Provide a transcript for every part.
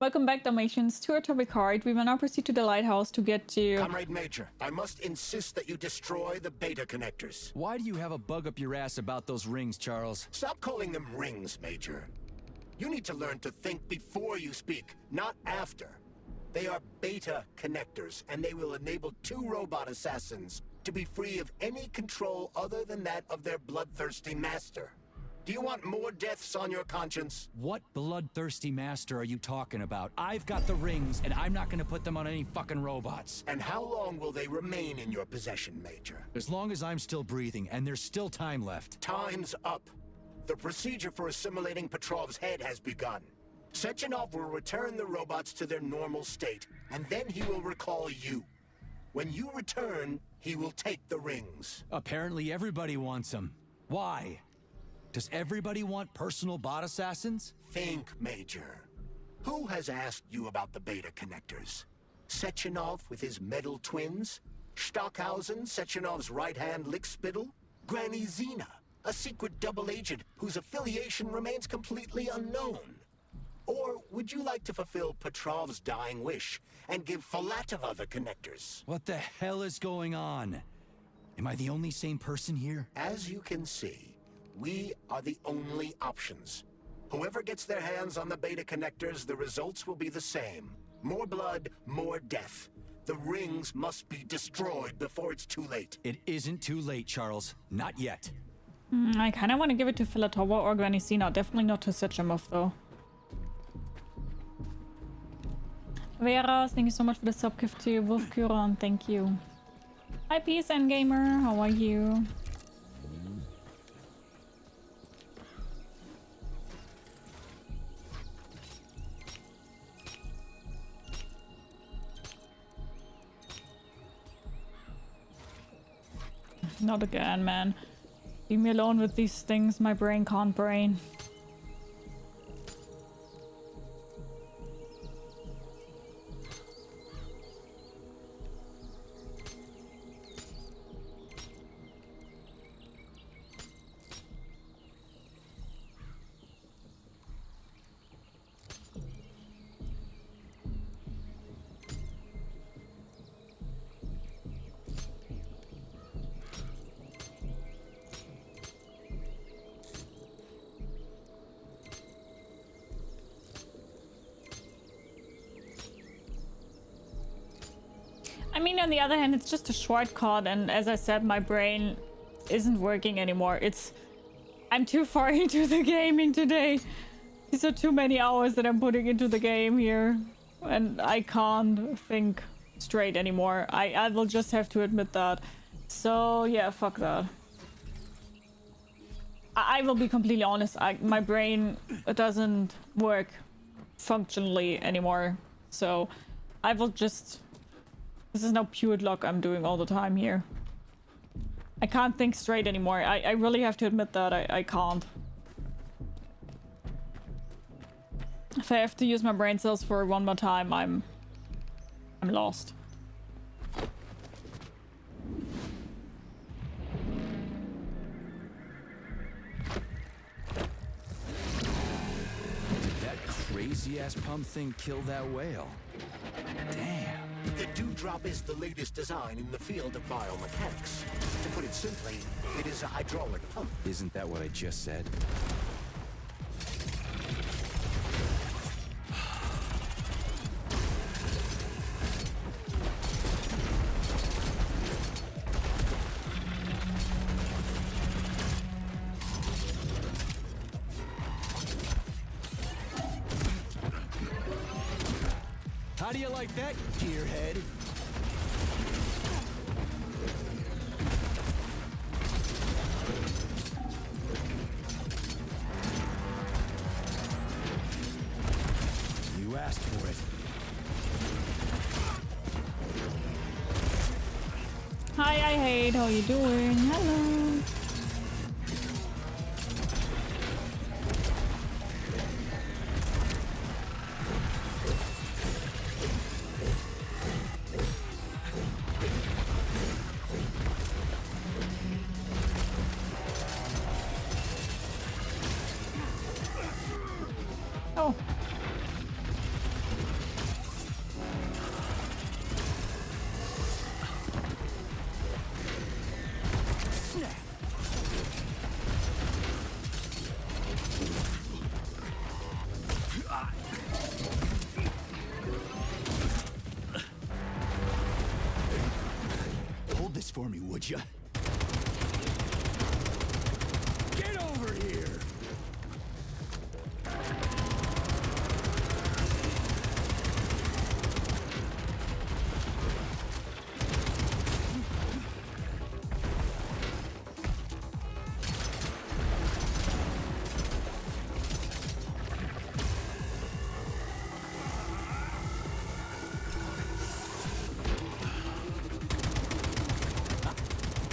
Welcome back, Dalmatians, to our topic card. We will now proceed to the lighthouse to get to... Comrade Major, I must insist that you destroy the beta connectors. Why do you have a bug up your ass about those rings, Charles? Stop calling them rings, Major. You need to learn to think before you speak, not after. They are beta connectors, and they will enable 2 robot assassins to be free of any control other than that of their bloodthirsty master. Do you want more deaths on your conscience? What bloodthirsty master are you talking about? I've got the rings, and I'm not gonna put them on any fucking robots. And how long will they remain in your possession, Major? As long as I'm still breathing, and there's still time left. Time's up. The procedure for assimilating Petrov's head has begun. Sechenov will return the robots to their normal state, and then he will recall you. When you return, he will take the rings. Apparently everybody wants them. Why? Does everybody want personal bot assassins? Think, Major. Who has asked you about the beta connectors? Sechenov with his metal twins? Stockhausen, Sechenov's right-hand lickspittle? Granny Zena, a secret double agent whose affiliation remains completely unknown? Or would you like to fulfill Petrov's dying wish and give Filatova the connectors? What the hell is going on? Am I the only sane person here? As you can see, we are the only options. Whoever gets their hands on the beta connectors, the results will be the same. More blood, more death. The rings must be destroyed before it's too late. It isn't too late, Charles. Not yet. I kind of want to give it to Filatova or Granny Zena. Definitely not to Sechenov, though. Vera, thank you so much for the sub gift to Wolf Kuron. Thank you. Hi, PSN Gamer. How are you? Not again, man. Leave me alone with these things my brain can't brain. I mean, on the other hand, it's just a shortcut, and as I said, my brain isn't working anymore. I'm too far into the gaming today. These are too many hours that I'm putting into the game here, and I can't think straight anymore. I will just have to admit that. So yeah, fuck that. I will be completely honest. My brain doesn't work functionally anymore. So I will just... This is now pure luck I'm doing all the time here. I can't think straight anymore. I really have to admit that. I can't. If I have to use my brain cells for one more time, I'm lost. Did that crazy-ass pump thing kill that whale? Damn. The dewdrop is the latest design in the field of biomechanics. To put it simply, it is a hydraulic pump. Isn't that what I just said? How do you like that, gearhead? You asked for it. Hi, I hate. How you doing? Hello. Oh. this for me, would ya? Get over here!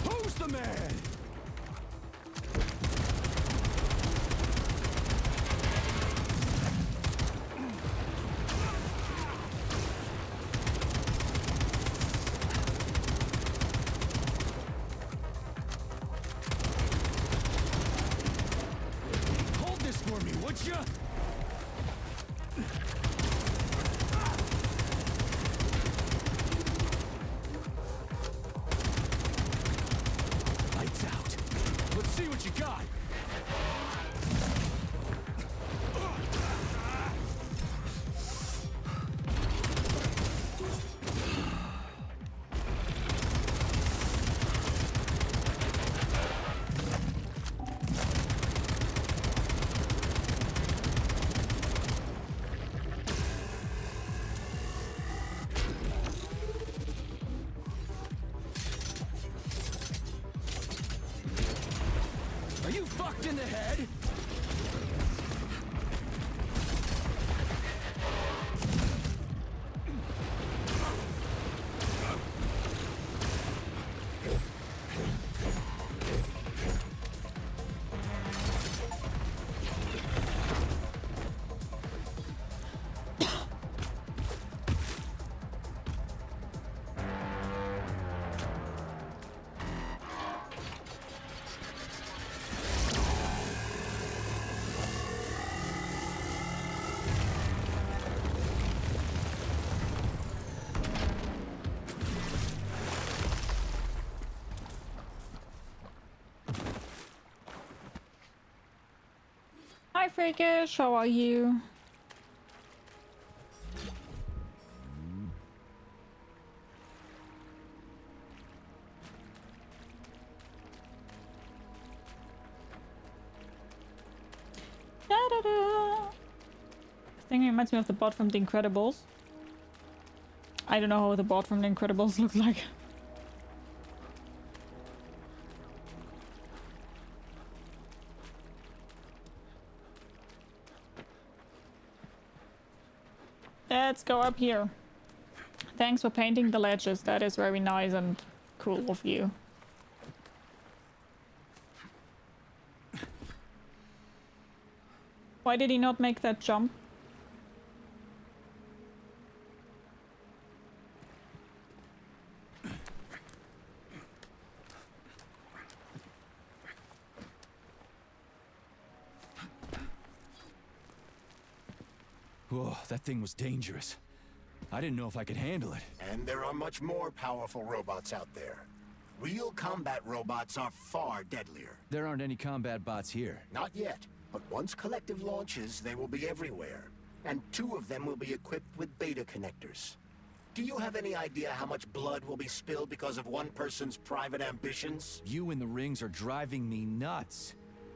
Who's the man? Hold this for me, would ya? Lights out. Let's see what you got. Are you fucked in the head? Hi Freakish, how are you? Da-da-da. This thing reminds me of the bot from The Incredibles. I don't know how the bot from The Incredibles looks like. Let's go up here. Thanks for painting the ledges. That is very nice and cool of you. Why did he not make that jump? Whoa, that thing was dangerous. I didn't know if I could handle it. And there are much more powerful robots out there. Real combat robots are far deadlier. There aren't any combat bots here. Not yet, but once Collective launches, they will be everywhere. And 2 of them will be equipped with beta connectors. Do you have any idea how much blood will be spilled because of one person's private ambitions? You in the rings are driving me nuts.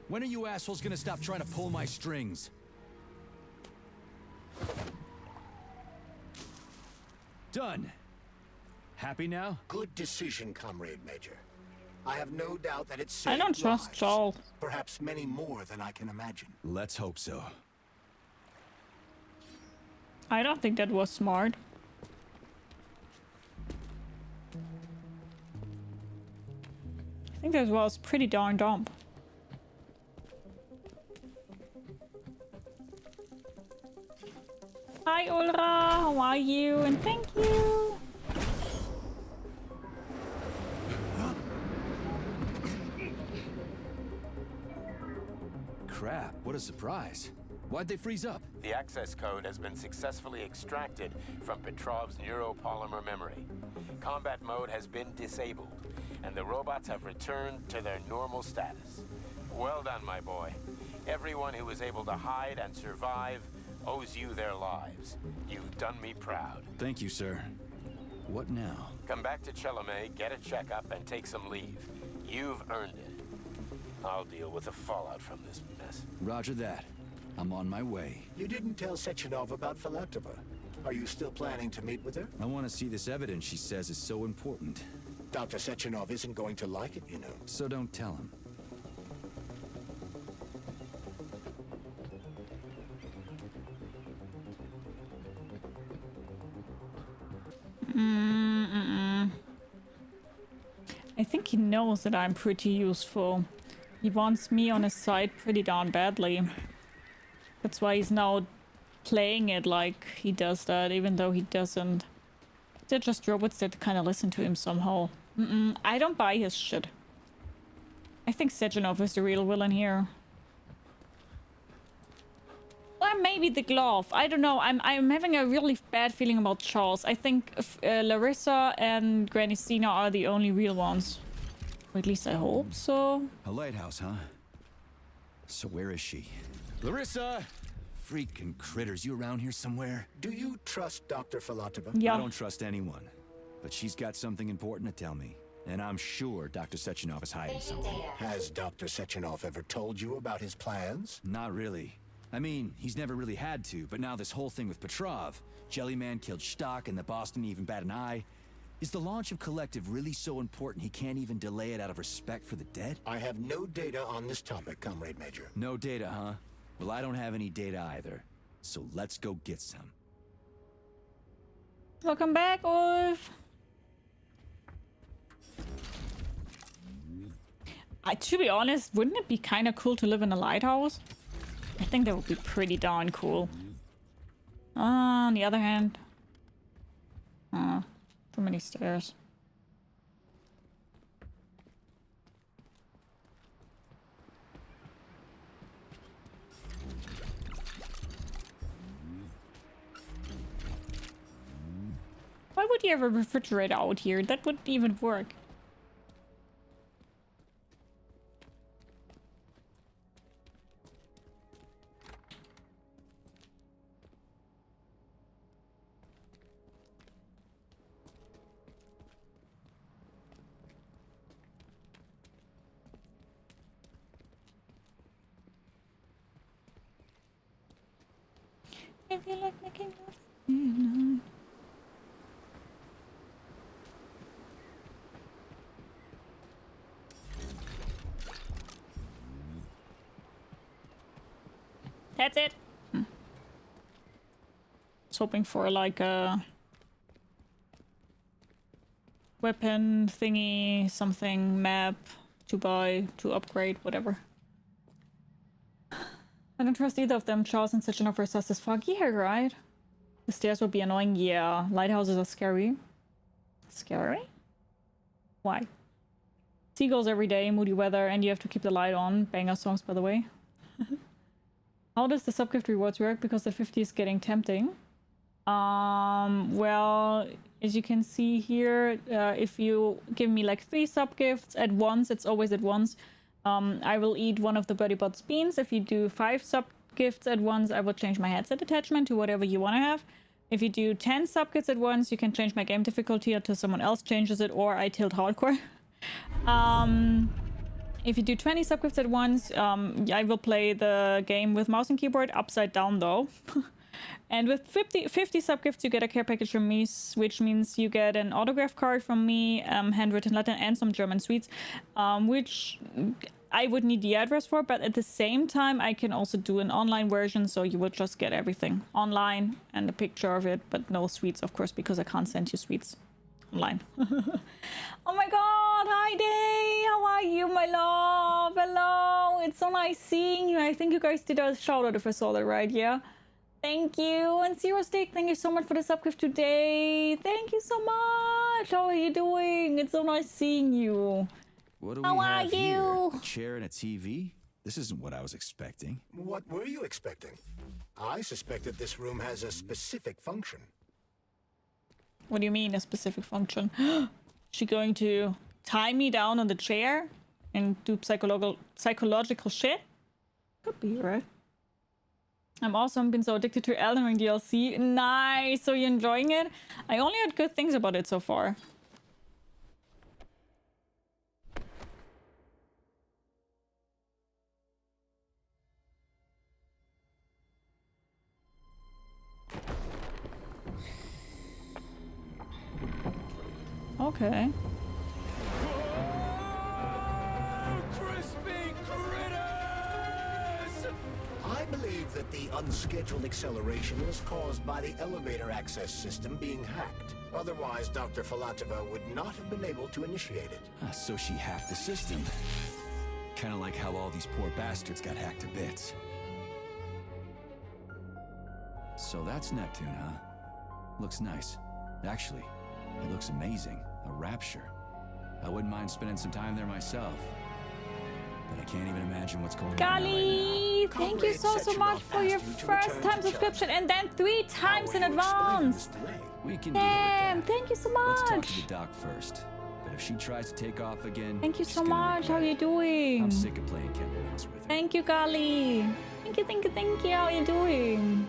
When are you assholes gonna stop trying to pull my strings? Done. Happy now? Good decision, Comrade Major. I have no doubt that it's I don't trust lives. Joel. Perhaps many more than I can imagine. Let's hope so. I don't think that was smart. I think that was pretty darn dumb. Hi Ulra, how are you? And thank you. Crap, what a surprise. Why'd they freeze up? The access code has been successfully extracted from Petrov's neuropolymer memory. Combat mode has been disabled, and the robots have returned to their normal status. Well done, my boy. Everyone who was able to hide and survive owes you their lives. You've done me proud. Thank you, sir. What now? Come back to Chelomey, get a checkup, and take some leave. You've earned it. I'll deal with the fallout from this mess. Roger that. I'm on my way. You didn't tell Sechenov about Filatova. Are you still planning to meet with her? I want to see this evidence she says is so important. Dr. Sechenov isn't going to like it, you know. So don't tell him. I think he knows that I'm pretty useful. He wants me on his side pretty darn badly. That's why he's now playing it like he does that, even though he doesn't. They're just robots that kind of listen to him somehow. I don't buy his shit. I think Sechenov is the real villain here. Or maybe the glove. I don't know. I'm having a really bad feeling about Charles. I think Larissa and Granny Sina are the only real ones. Or at least I hope so. A lighthouse, huh? So where is she? Larissa! Freaking critters, you around here somewhere? Do you trust Dr. Filatova? Yeah. I don't trust anyone. But she's got something important to tell me. And I'm sure Dr. Sechenov is hiding something. Has Dr. Sechenov ever told you about his plans? Not really. I mean, he's never really had to, but now this whole thing with Petrov, Jellyman killed Stock and the boss didn't even bat an eye. Is the launch of Collective really so important he can't even delay it out of respect for the dead? I have no data on this topic, Comrade Major. No data, huh? Well, I don't have any data either. So let's go get some. Welcome back, Ulf. To be honest, wouldn't it be kind of cool to live in a lighthouse? I think that would be pretty darn cool. On the other hand... too many stairs. Why would you have a refrigerator out here? That wouldn't even work. I feel like making love at midnight. That's it. I was hoping for like a weapon thingy, something, map to buy, to upgrade, whatever. I don't trust either of them. Charles and Sechenov are sus as fuck. Yeah, right? The stairs would be annoying. Yeah. Lighthouses are scary. Scary? Why? Seagulls every day, moody weather, and you have to keep the light on. Banger songs, by the way. How does the subgift rewards work? Because the 50 is getting tempting. Well, as you can see here, if you give me like 3 subgifts at once, it's always at once. I will eat one of the Birdie Bot's beans. If you do 5 subgifts at once, I will change my headset attachment to whatever you want to have. If you do 10 subgifts at once, you can change my game difficulty until someone else changes it, or I tilt hardcore. If you do 20 subgifts at once, I will play the game with mouse and keyboard upside down though. And with 50 subgifts, you get a care package from me, which means you get an autograph card from me, handwritten Latin, and some German sweets, which I would need the address for, but at the same time, I can also do an online version, so you will just get everything online and a picture of it, but no sweets, of course, because I can't send you sweets online. Oh my god, hi Day, how are you, my love? Hello, it's so nice seeing you. I think you guys did a shout out if I saw that right, yeah? Thank you. And Zero Steak, thank you so much for the subgift today. Thank you so much. How are you doing? It's so nice seeing you. What do How we are have here? you? A chair and a TV? This isn't what I was expecting. What were you expecting? I suspected this room has a specific function. What do you mean, a specific function? She going to tie me down on the chair and do psychological shit? Could be, right? I'm awesome. Been so addicted to Elden Ring DLC. Nice. So you're enjoying it? I only heard good things about it so far. Okay. I believe that the unscheduled acceleration was caused by the elevator access system being hacked. Otherwise, Dr. Filatova would not have been able to initiate it. So she hacked the system. Kind of like how all these poor bastards got hacked to bits. So that's Neptune, huh? Looks nice. Actually, it looks amazing. A rapture. I wouldn't mind spending some time there myself. But I can't even imagine what's going on Gali, right thank you so much for your first time subscription and then 3 times in advance. We can Damn, thank you so Let's talk much. to the doc first. But if she tries to take off again, Thank you she's so gonna much. How regret you it. doing? I'm sick of playing cat and mouse with her. Thank you, Gali. Thank you, thank you, thank you. How you doing?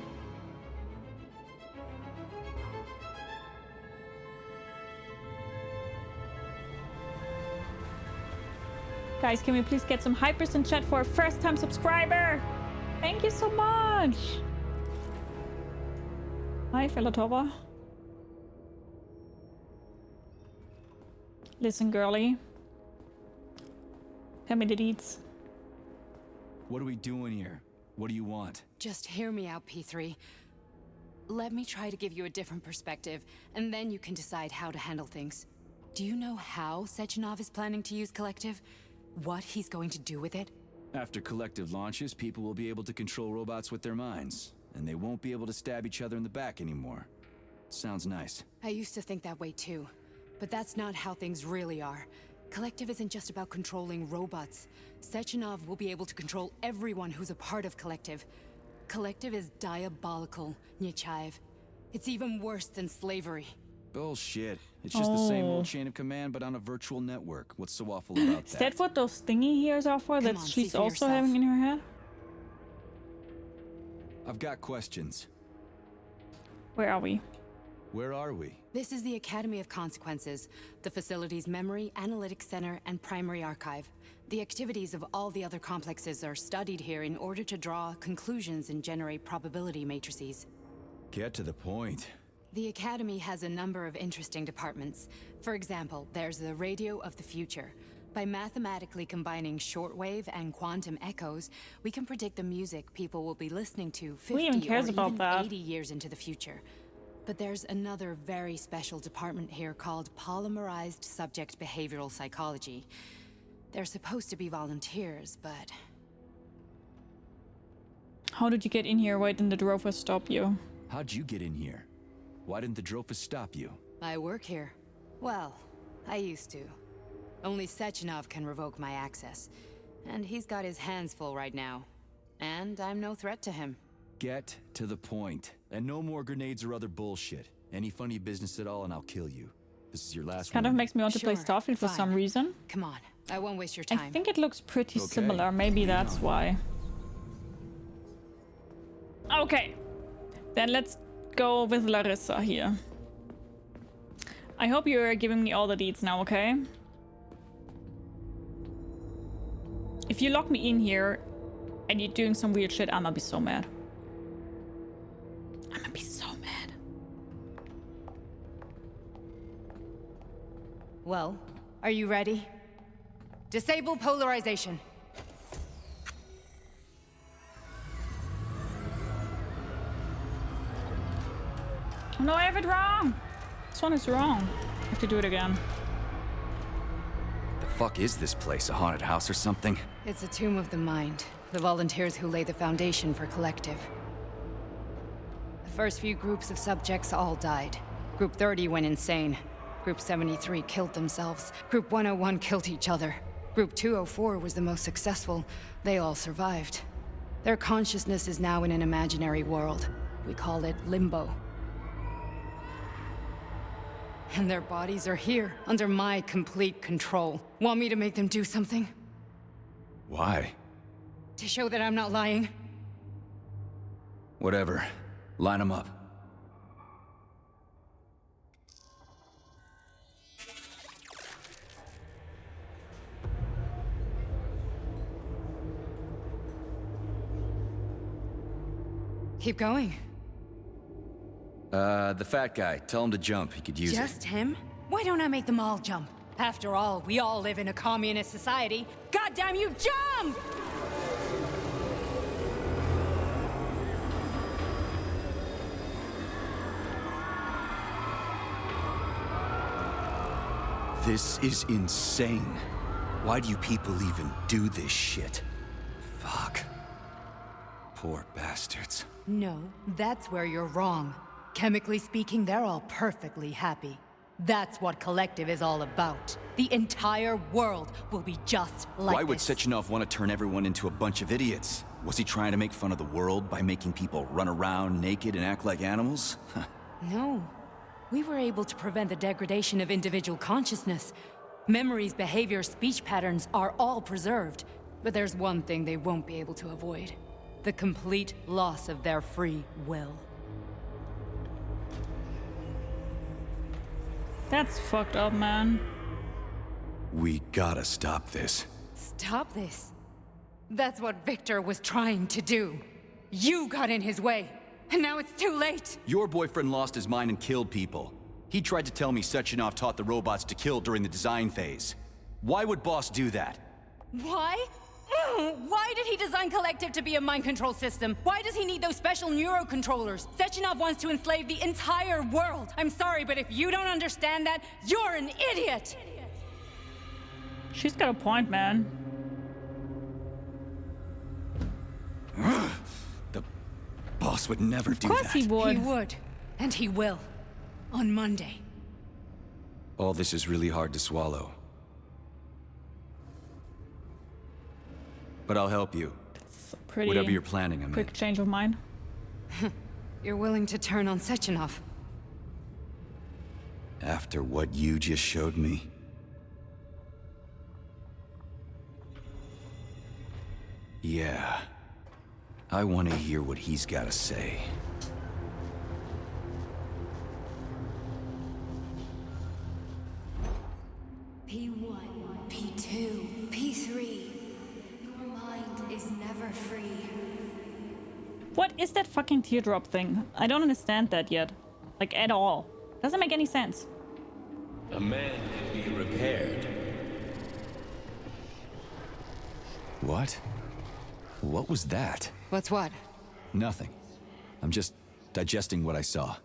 Guys, can we please get some hypers in chat for a first-time subscriber? Thank you so much. Hi, Filatova. Listen, girly. Tell me the deeds. What are we doing here? What do you want? Just hear me out, P3. Let me try to give you a different perspective, and then you can decide how to handle things. Do you know how Sechenov is planning to use Collective? What he's going to do with it? After Collective launches, people will be able to control robots with their minds, and they won't be able to stab each other in the back anymore. Sounds nice. I used to think that way too, but that's not how things really are. Collective isn't just about controlling robots. Sechenov will be able to control everyone who's a part of Collective. Collective is diabolical, Nechayev. It's even worse than slavery. Bullshit. It's just the same old chain of command, but on a virtual network. What's so awful about Is that what those thingy ears are for? That on, see she's for also yourself. having in her head? I've got questions. Where are we? Where are we? This is the Academy of Consequences, the facility's memory, analytics center, and primary archive. The activities of all the other complexes are studied here in order to draw conclusions and generate probability matrices. Get to the point. The Academy has a number of interesting departments. For example, there's the Radio of the Future. By mathematically combining shortwave and quantum echoes, we can predict the music people will be listening to 50 even cares or about even that? 80 years into the future. But there's another very special department here called Polymerized Subject Behavioral Psychology. They're supposed to be volunteers, but... How did you get in here? Why didn't the Drovers stop you? How'd you get in here? Why didn't the Drofus stop you? I work here. Well, I used to. Only Sechenov can revoke my access. And he's got his hands full right now. And I'm no threat to him. Get to the point. And no more grenades or other bullshit. Any funny business at all and I'll kill you. This is your last Kind one. of makes me want to play Sure, Starfield for fine. some reason. Come on, I won't waste your I time. think it looks pretty Okay, similar. Maybe lead that's on. why. Okay. Then let's go with Larissa here. I hope you're giving me all the deeds now, okay? If you lock me in here and you're doing some weird shit, I'm gonna be so mad. I'm gonna be so mad. Well, are you ready? Disable polarization. Oh no, I have it wrong! This one is wrong. I have to do it again. The fuck is this place? A haunted house or something? It's a tomb of the mind. The volunteers who lay the foundation for Collective. The first few groups of subjects all died. Group 30 went insane. Group 73 killed themselves. Group 101 killed each other. Group 204 was the most successful. They all survived. Their consciousness is now in an imaginary world. We call it Limbo. And their bodies are here, under my complete control. Want me to make them do something? Why? To show that I'm not lying? Whatever. Line them up. Keep going. The fat guy. Tell him to jump. He could use it. Just him? Why don't I make them all jump? After all, we all live in a communist society. Goddamn you, jump! This is insane. Why do you people even do this shit? Fuck. Poor bastards. No, that's where you're wrong. Chemically speaking, they're all perfectly happy. That's what Collective is all about. The entire world will be just like Why would this. Sechenov want to turn everyone into a bunch of idiots? Was he trying to make fun of the world by making people run around naked and act like animals? No. We were able to prevent the degradation of individual consciousness. Memories, behavior, speech patterns are all preserved. But there's one thing they won't be able to avoid. The complete loss of their free will. That's fucked up, man. We gotta stop this. Stop this. That's what Victor was trying to do. You got in his way, and now it's too late. Your boyfriend lost his mind and killed people. He tried to tell me Sechenov taught the robots to kill during the design phase. Why would Boss do that? Why? Why did he design Collective to be a mind control system? Why does he need those special neurocontrollers? Sechenov wants to enslave the entire world. I'm sorry, but if you don't understand that, you're an idiot! She's got a point, man. The Boss would never do that. Of course he would. He would. And he will. On Monday. All this is really hard to swallow. But I'll help you. It's a pretty Whatever you're planning, I mean. quick change of mind. You're willing to turn on Sechenov. After what you just showed me. Yeah. I want to hear what he's got to say. P1, P2, P3. Your mind is never free. What is that fucking teardrop thing? I don't understand that yet. Like, at all. Doesn't make any sense. A man can be repaired. What? What was that? What's what? Nothing. I'm just digesting what I saw.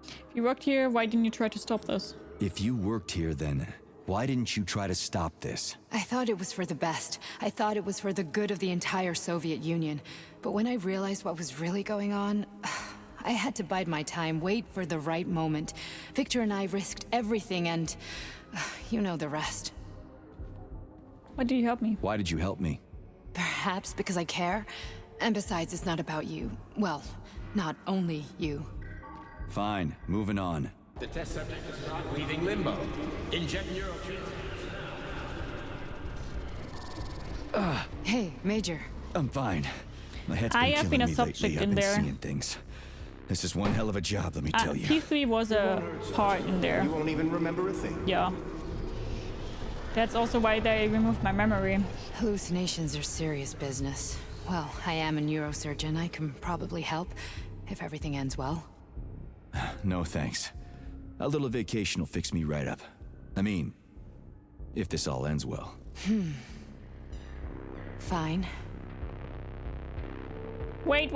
If you worked here, why didn't you try to stop this? If you worked here, then why didn't you try to stop this? I thought it was for the best. I thought it was for the good of the entire Soviet Union. But when I realized what was really going on, I had to bide my time, wait for the right moment. Victor and I risked everything and you know the rest. Why did you help me? Why did you help me? Perhaps because I care. And besides, it's not about you. Well, not only you. Fine, moving on. The test subject is not leaving limbo. Inject neurotransmitters now. Hey, Major. I'm fine. My head's I been have killing been a me subject lately. I've in been there. seeing things. This is one hell of a job, let me tell you. P3 was a part in there. You won't even remember a thing. Yeah. That's also why they removed my memory. Hallucinations are serious business. Well, I am a neurosurgeon. I can probably help, if everything ends well. No thanks. A little vacation will fix me right up. I mean, if this all ends well. Fine. Wait.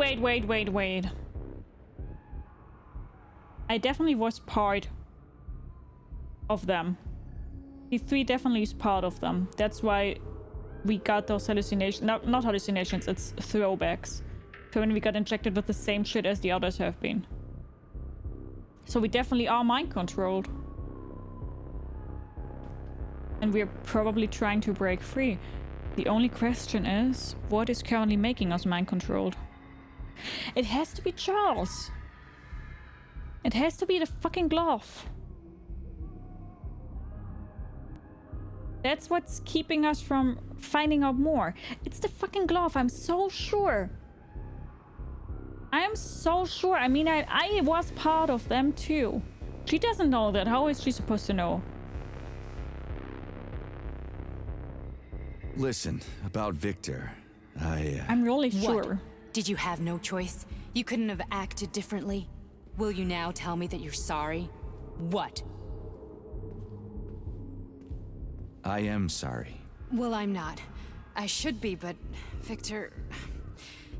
I definitely was part of them. P3 definitely is part of them. That's why we got those hallucinations. No, not hallucinations, it's throwbacks. So when we got injected with the same shit as the others have been. So we definitely are mind controlled. And we're probably trying to break free. The only question is, what is currently making us mind controlled? It has to be Charles. It has to be the fucking glove. That's what's keeping us from finding out more. It's the fucking glove, I'm so sure. I am so sure. I mean, I was part of them too. She doesn't know that. How is she supposed to know? Listen, about Victor, I'm really sure. What? Did you have no choice? You couldn't have acted differently? Will you now tell me that you're sorry? What? I am sorry. Well, I'm not. I should be, but Victor...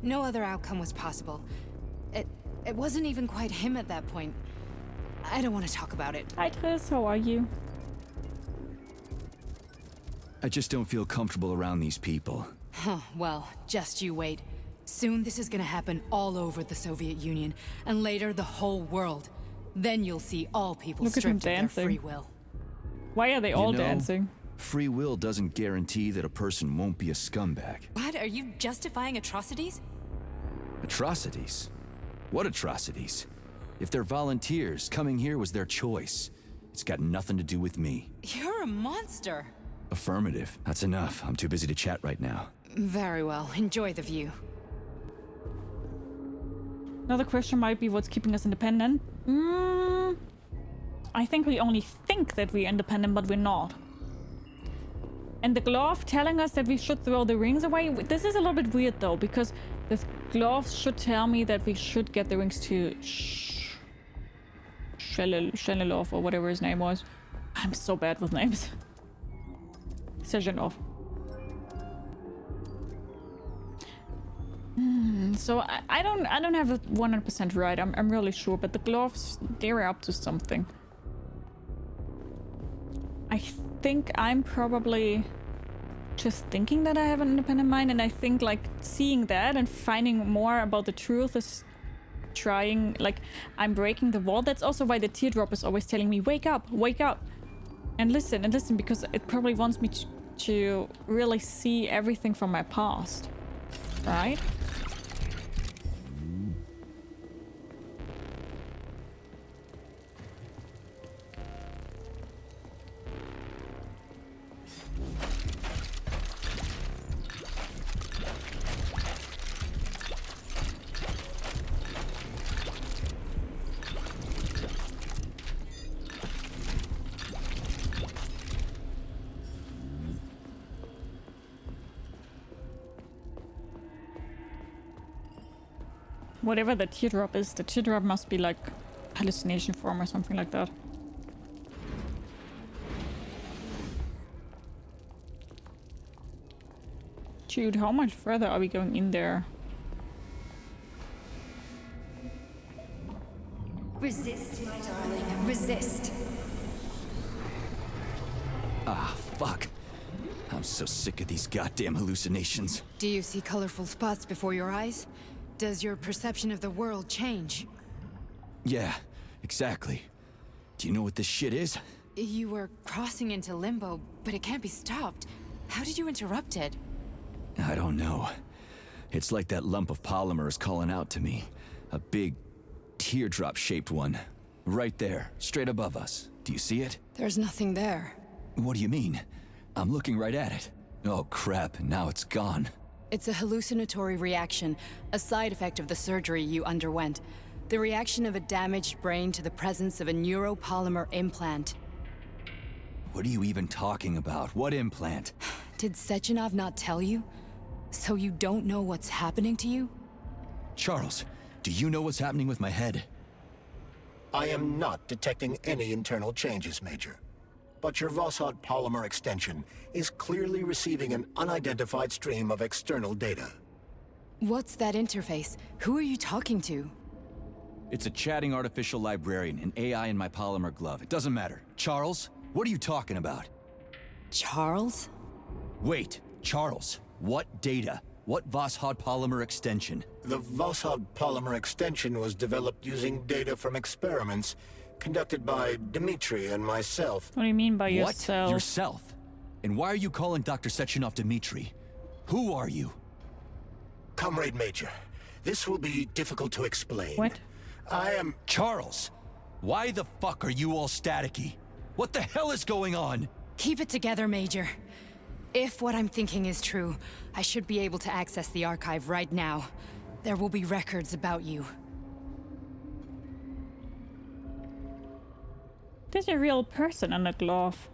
No other outcome was possible. It wasn't even quite him at that point. I don't want to talk about it. Hi, Chris. How are you? I just don't feel comfortable around these people. Huh, well, just you wait. Soon this is gonna happen all over the Soviet Union, and later the whole world. Then you'll see all people Look at him stripped of their dancing. free will. Why are they all You know, dancing? Free will doesn't guarantee that a person won't be a scumbag. What? Are you justifying atrocities? Atrocities? What atrocities? If they're volunteers, coming here was their choice. It's got nothing to do with me. You're a monster. Affirmative. That's enough. I'm too busy to chat right now. Very well. Enjoy the view. Another question might be what's keeping us independent. I think we only think that we're independent, but we're not. And the glove telling us that we should throw the rings away. This is a little bit weird though, because the gloves should tell me that we should get the rings to Shenilov or whatever his name was. I'm so bad with names. Sezhenov. So I don't have it 100% right. I'm really sure, but the gloves, they're up to something. I think I'm probably just thinking that I have an independent mind, and I think like seeing that and finding more about the truth is trying, like I'm breaking the wall. That's also why the teardrop is always telling me, wake up, and listen, because it probably wants me to really see everything from my past, right? Whatever the teardrop is, the teardrop must be like hallucination form or something like that. Dude, how much further are we going in there? Resist, my darling. Resist. Ah, fuck. I'm so sick of these goddamn hallucinations. Do you see colorful spots before your eyes? Does your perception of the world change? Yeah, exactly. Do you know what this shit is? You were crossing into limbo, but it can't be stopped. How did you interrupt it? I don't know. It's like that lump of polymer is calling out to me. A big, teardrop-shaped one. Right there, straight above us. Do you see it? There's nothing there. What do you mean? I'm looking right at it. Oh crap, now it's gone. It's a hallucinatory reaction, a side effect of the surgery you underwent. The reaction of a damaged brain to the presence of a neuropolymer implant. What are you even talking about? What implant? Did Sechenov not tell you? So you don't know what's happening to you? Charles, do you know what's happening with my head? I am not detecting any internal changes, Major. But your Vossod polymer extension is clearly receiving an unidentified stream of external data. What's that interface? Who are you talking to? It's a chatting artificial librarian, an AI in my polymer glove. It doesn't matter. Charles, what are you talking about? Charles? Wait, Charles, what data? What Vossod polymer extension? The Vossod polymer extension was developed using data from experiments conducted by Dmitri and myself. What do you mean by What? yourself? Yourself? And why are you calling Dr. Sechenov Dmitri? Who are you? Comrade Major, this will be difficult to explain. What? I am... Charles, why the fuck are you all staticky? What the hell is going on? Keep it together, Major. If what I'm thinking is true, I should be able to access the archive right now. There will be records about you. There's a real person in a glove.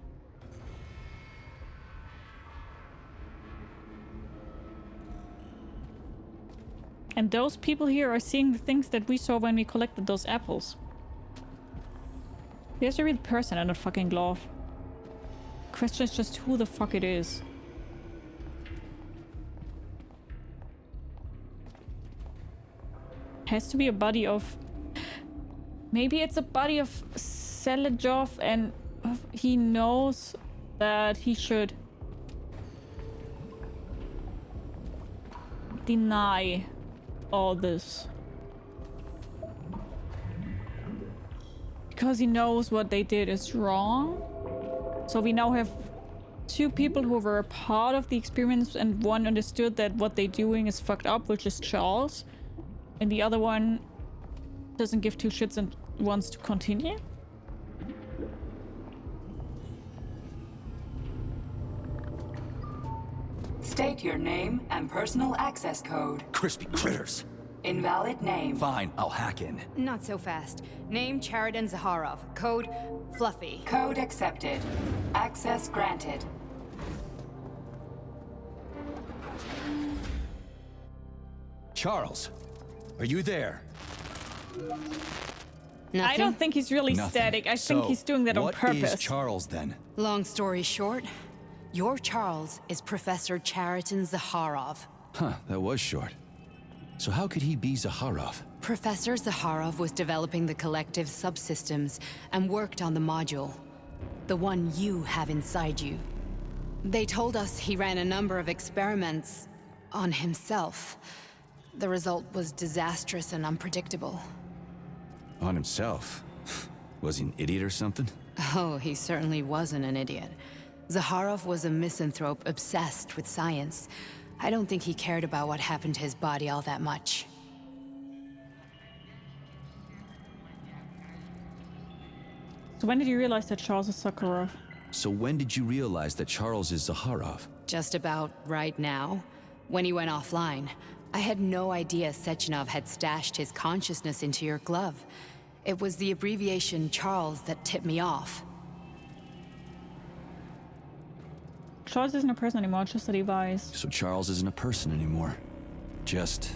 And those people here are seeing the things that we saw when we collected those apples. There's a real person in a fucking glove. Question is just who the fuck it is. Has to be a buddy of... Maybe it's a buddy of Selejov and he knows that he should deny all this. Because he knows what they did is wrong. So we now have two people who were a part of the experiments and one understood that what they're doing is fucked up, which is Charles. And the other one doesn't give two shits and wants to continue. State your name and personal access code. Crispy critters. Invalid name. Fine, I'll hack in. Not so fast. Name Chariton Zaharov. Code Fluffy. Code accepted. Access granted. Charles, are you there? Nothing? I don't think he's really Nothing. static. I think he's doing that on purpose. What is Charles then? Long story short, your Charles is Professor Chariton Zaharov. Huh, that was short. So how could he be Zaharov? Professor Zaharov was developing the collective subsystems and worked on the module. The one you have inside you. They told us he ran a number of experiments on himself. The result was disastrous and unpredictable. On himself? Was he an idiot or something? Oh, he certainly wasn't an idiot. Zaharov was a misanthrope obsessed with science. I don't think he cared about what happened to his body all that much. So when did you realize that Charles is Sakharov? So when did you realize that Charles is Zaharov? Just about right now. When he went offline, I had no idea Sechenov had stashed his consciousness into your glove. It was the abbreviation Charles that tipped me off. Charles isn't a person anymore, it's just a device. So Charles isn't a person anymore. Just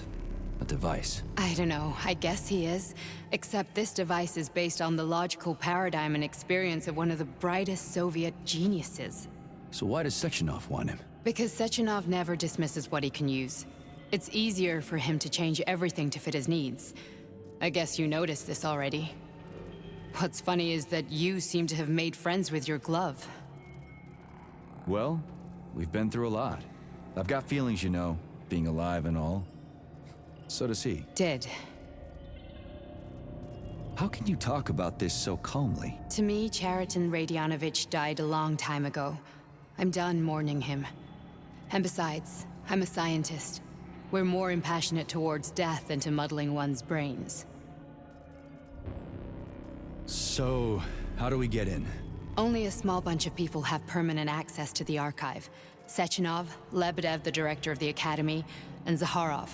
a device. I don't know, I guess he is. Except this device is based on the logical paradigm and experience of one of the brightest Soviet geniuses. So why does Sechenov want him? Because Sechenov never dismisses what he can use. It's easier for him to change everything to fit his needs. I guess you noticed this already. What's funny is that you seem to have made friends with your glove. Well, we've been through a lot. I've got feelings, you know, being alive and all. So does he. Did. How can you talk about this so calmly? To me, Chariton Radionovich died a long time ago. I'm done mourning him. And besides, I'm a scientist. We're more impassionate towards death than to muddling one's brains. So, how do we get in? Only a small bunch of people have permanent access to the archive. Sechenov, Lebedev, the director of the Academy, and Zaharov.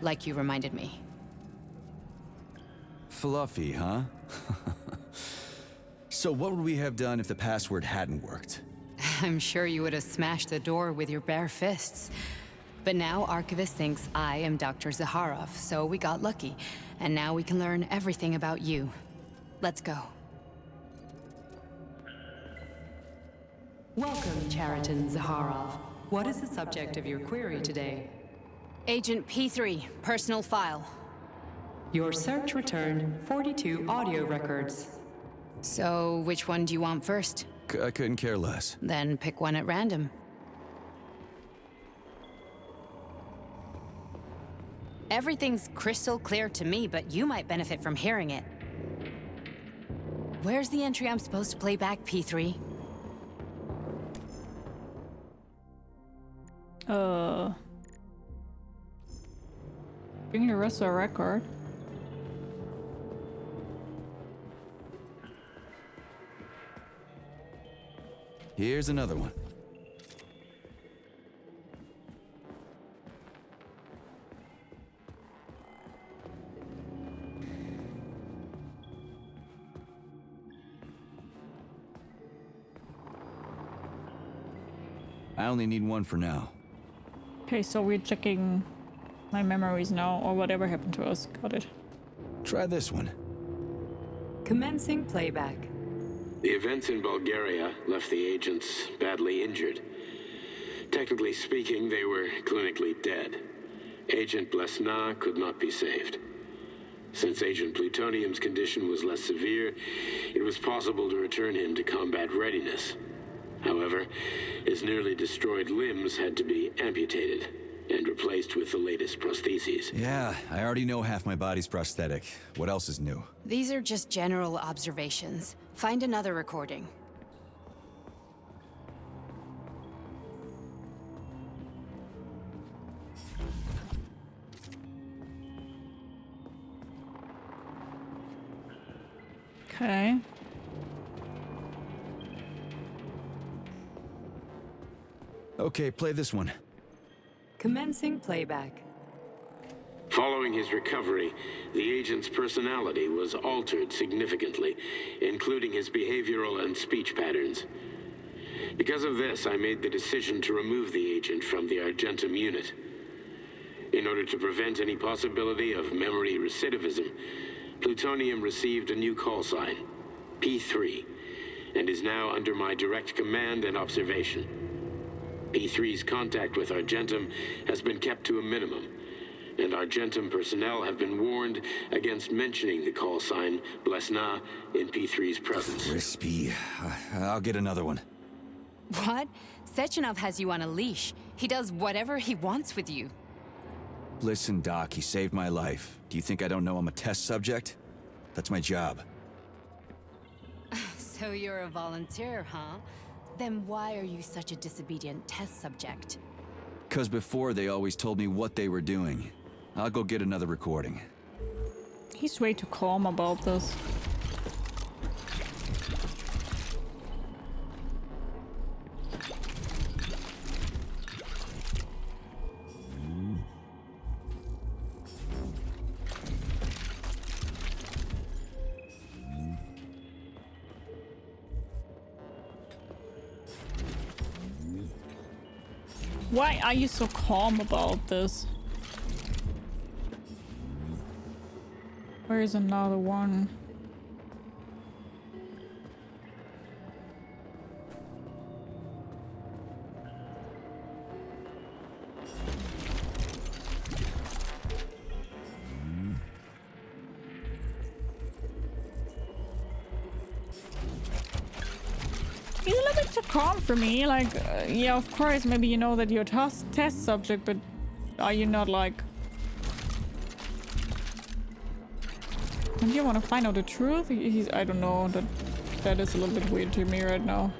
Like you reminded me. Fluffy, huh? So what would we have done if the password hadn't worked? I'm sure you would have smashed the door with your bare fists. But now Archivist thinks I am Dr. Zaharov, so we got lucky. And now we can learn everything about you. Let's go. Welcome, Chariton Zaharov. What is the subject of your query today? Agent P3, personal file. Your search returned 42 audio records. So, which one do you want first? I couldn't care less. Then pick one at random. Everything's crystal clear to me, but you might benefit from hearing it. Where's the entry I'm supposed to play back, P3? Bring the rest of the record. Here's another one. I only need one for now. Okay, so we're checking my memories now, or whatever happened to us. Got it. Try this one. Commencing playback. The events in Bulgaria left the agents badly injured. Technically speaking, they were clinically dead. Agent Blesna could not be saved. Since Agent Plutonium's condition was less severe, it was possible to return him to combat readiness. However, his nearly destroyed limbs had to be amputated and replaced with the latest prostheses. Yeah, I already know half my body's prosthetic. What else is new? These are just general observations. Find another recording. Okay. Okay, play this one. Commencing playback. Following his recovery, the agent's personality was altered significantly, including his behavioral and speech patterns. Because of this, I made the decision to remove the agent from the Argentum unit. In order to prevent any possibility of memory recidivism, Plutonium received a new call sign, P3, and is now under my direct command and observation. P3's contact with Argentum has been kept to a minimum, and Argentum personnel have been warned against mentioning the call sign Blesna in P3's presence. Crispy. I'll get another one. What? Sechenov has you on a leash. He does whatever he wants with you. Listen, Doc, he saved my life. Do you think I don't know I'm a test subject? That's my job. So you're a volunteer, huh? Then why are you such a disobedient test subject? 'Cause before they always told me what they were doing. I'll go get another recording. He's way too calm about this. Why are you so calm about this? Where is another one? He's a little bit too calm for me. Like, yeah, of course, maybe you know that you're a test subject, but are you not like... Don't you want to find out the truth? He's... I don't know. That is a little bit weird to me right now.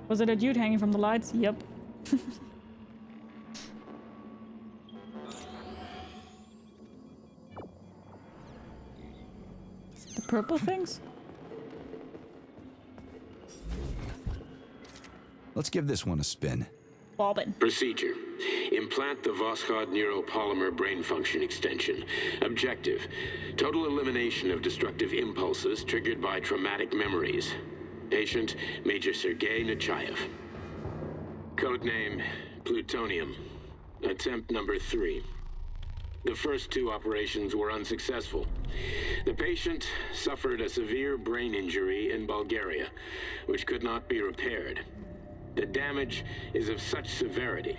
Was it a dude hanging from the lights? Yep. The purple things? Let's give this one a spin. Bobbin. Procedure. Implant the Voskhod neuropolymer brain function extension. Objective. Total elimination of destructive impulses triggered by traumatic memories. Patient, Major Sergei Nechayev. Codename, Plutonium. Attempt number 3. The first 2 operations were unsuccessful. The patient suffered a severe brain injury in Bulgaria, which could not be repaired. The damage is of such severity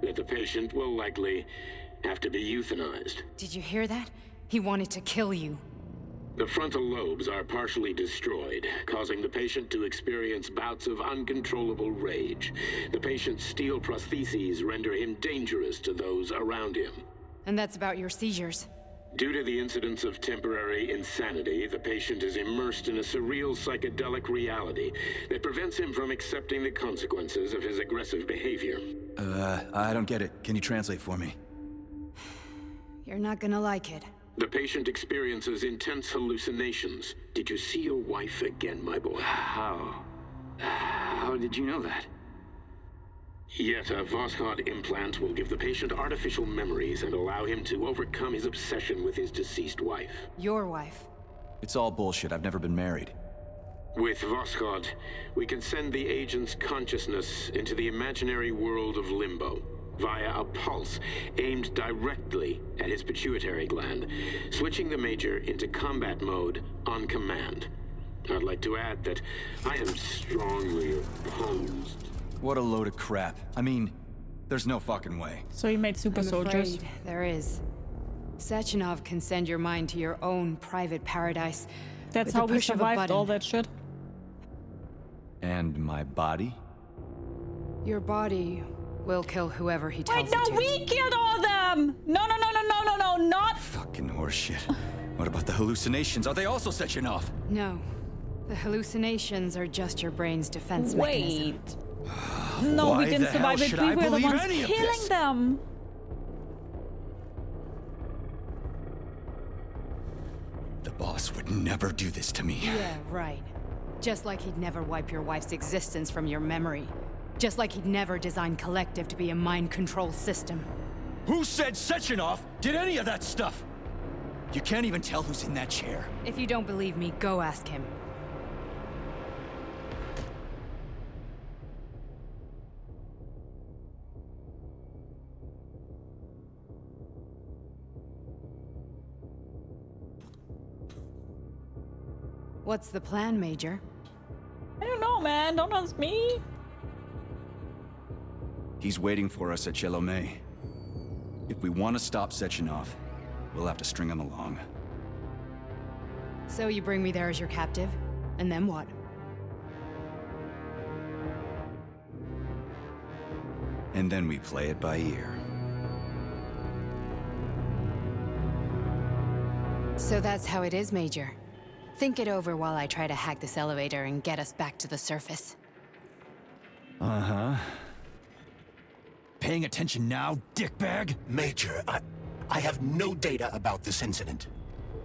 that the patient will likely have to be euthanized. Did you hear that? He wanted to kill you. The frontal lobes are partially destroyed, causing the patient to experience bouts of uncontrollable rage. The patient's steel prostheses render him dangerous to those around him. And that's about your seizures. Due to the incidence of temporary insanity, the patient is immersed in a surreal psychedelic reality that prevents him from accepting the consequences of his aggressive behavior. I don't get it. Can you translate for me? You're not gonna like it. The patient experiences intense hallucinations. Did you see your wife again, my boy? How did you know that? Yet a Voskhod implant will give the patient artificial memories and allow him to overcome his obsession with his deceased wife. Your wife. It's all bullshit. I've never been married. With Voskhod, we can send the agent's consciousness into the imaginary world of limbo via a pulse aimed directly at his pituitary gland, switching the Major into combat mode on command. I'd like to add that I am strongly opposed. What a load of crap. I mean, there's no fucking way. So you made super I'm soldiers. afraid there is. Sechenov can send your mind to your own private paradise. That's with how the we push of a survived button. all that shit. And my body? Your body will kill whoever he tells Wait, it no, to. we killed all of them! No, not... Fucking horseshit. What about the hallucinations? Are they also Sechenov? No. The hallucinations are just your brain's defense mechanism. Wait. No, Why we didn't the hell survive it. should We I were the believe ones any of killing this? them. The boss would never do this to me. Yeah, right. Just like he'd never wipe your wife's existence from your memory. Just like he'd never design Collective to be a mind control system. Who said Sechenov did any of that stuff? You can't even tell who's in that chair. If you don't believe me, go ask him. What's the plan, Major? I don't know, man. Don't ask me. He's waiting for us at Chelomey. If we want to stop Sechenov, we'll have to string him along. So you bring me there as your captive? And then what? And then we play it by ear. So that's how it is, Major. Think it over while I try to hack this elevator and get us back to the surface. Uh-huh. Paying attention now, dickbag? Major, I have no data about this incident.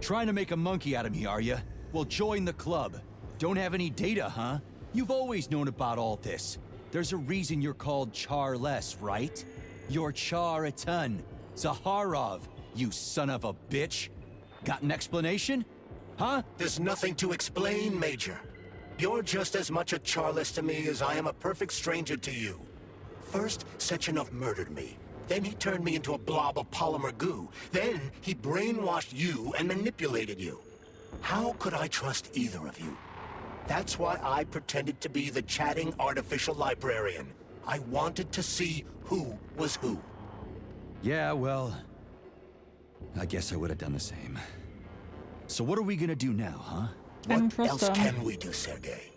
Trying to make a monkey out of me, are you? Well, join the club. Don't have any data, huh? You've always known about all this. There's a reason you're called Charless, right? You're Char Attain, Zaharov, you son of a bitch. Got an explanation? Huh? There's nothing to explain, Major. You're just as much a Charless to me as I am a perfect stranger to you. First, Sechenov murdered me. Then he turned me into a blob of polymer goo. Then he brainwashed you and manipulated you. How could I trust either of you? That's why I pretended to be the chatting artificial librarian. I wanted to see who was who. Yeah, well, I guess I would have done the same. So what are we gonna do now, huh? I don't What trust else them. can we do, Sergei?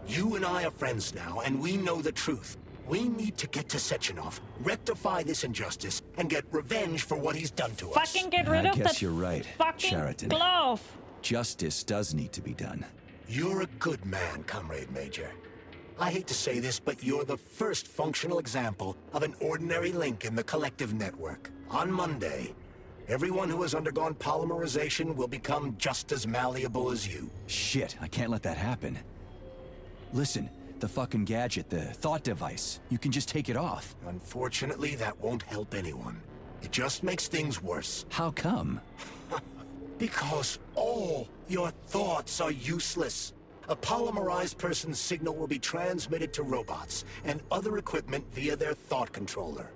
You and I are friends now, and we know the truth. We need to get to Sechenov, rectify this injustice, and get revenge for what he's done to us. Fucking get rid I of guess that you're right, fucking Sheraton. glove. Justice does need to be done. You're a good man, Comrade Major. I hate to say this, but you're the first functional example of an ordinary link in the Collective network. On Monday, everyone who has undergone polymerization will become just as malleable as you. Shit, I can't let that happen. Listen, the fucking gadget, the thought device, you can just take it off. Unfortunately, that won't help anyone. It just makes things worse. How come? Because all your thoughts are useless. A polymerized person's signal will be transmitted to robots and other equipment via their thought controller.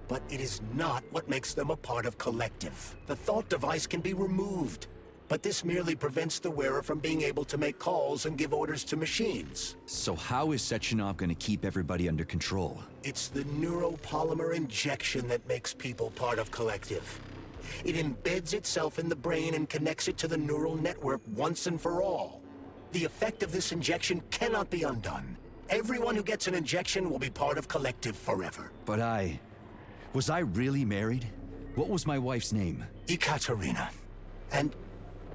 But it is not what makes them a part of Collective. The thought device can be removed, but this merely prevents the wearer from being able to make calls and give orders to machines. So how is Sechenov gonna keep everybody under control? It's the neuropolymer injection that makes people part of Collective. It embeds itself in the brain and connects it to the neural network once and for all. The effect of this injection cannot be undone. Everyone who gets an injection will be part of Collective forever. But was I really married? What was my wife's name? Ekaterina. And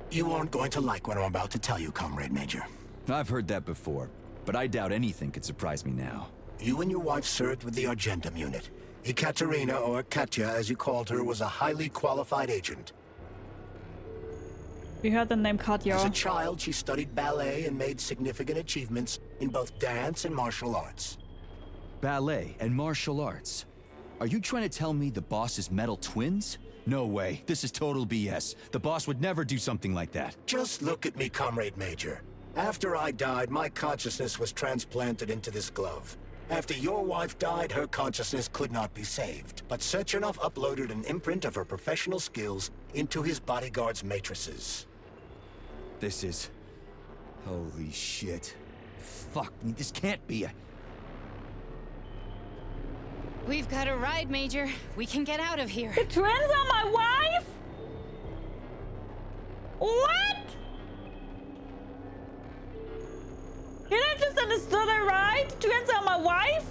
you aren't going to like what I'm about to tell you, Comrade Major. I've heard that before, but I doubt anything could surprise me now. You and your wife served with the Argentum unit. Ekaterina, or Katya as you called her, was a highly qualified agent. We heard the name Katya. As a child, she studied ballet and made significant achievements in both dance and martial arts. Ballet and martial arts? Are you trying to tell me the boss is metal twins? No way, this is total BS. The boss would never do something like that. Just look at me, Comrade Major. After I died, my consciousness was transplanted into this glove. After your wife died, her consciousness could not be saved. But Sechenov uploaded an imprint of her professional skills into his bodyguard's matrices. This is... holy shit. Fuck me, this can't be a... We've got a ride, Major. We can get out of here. The twins are my wife? What? Did I just understood it right? The twins are my wife?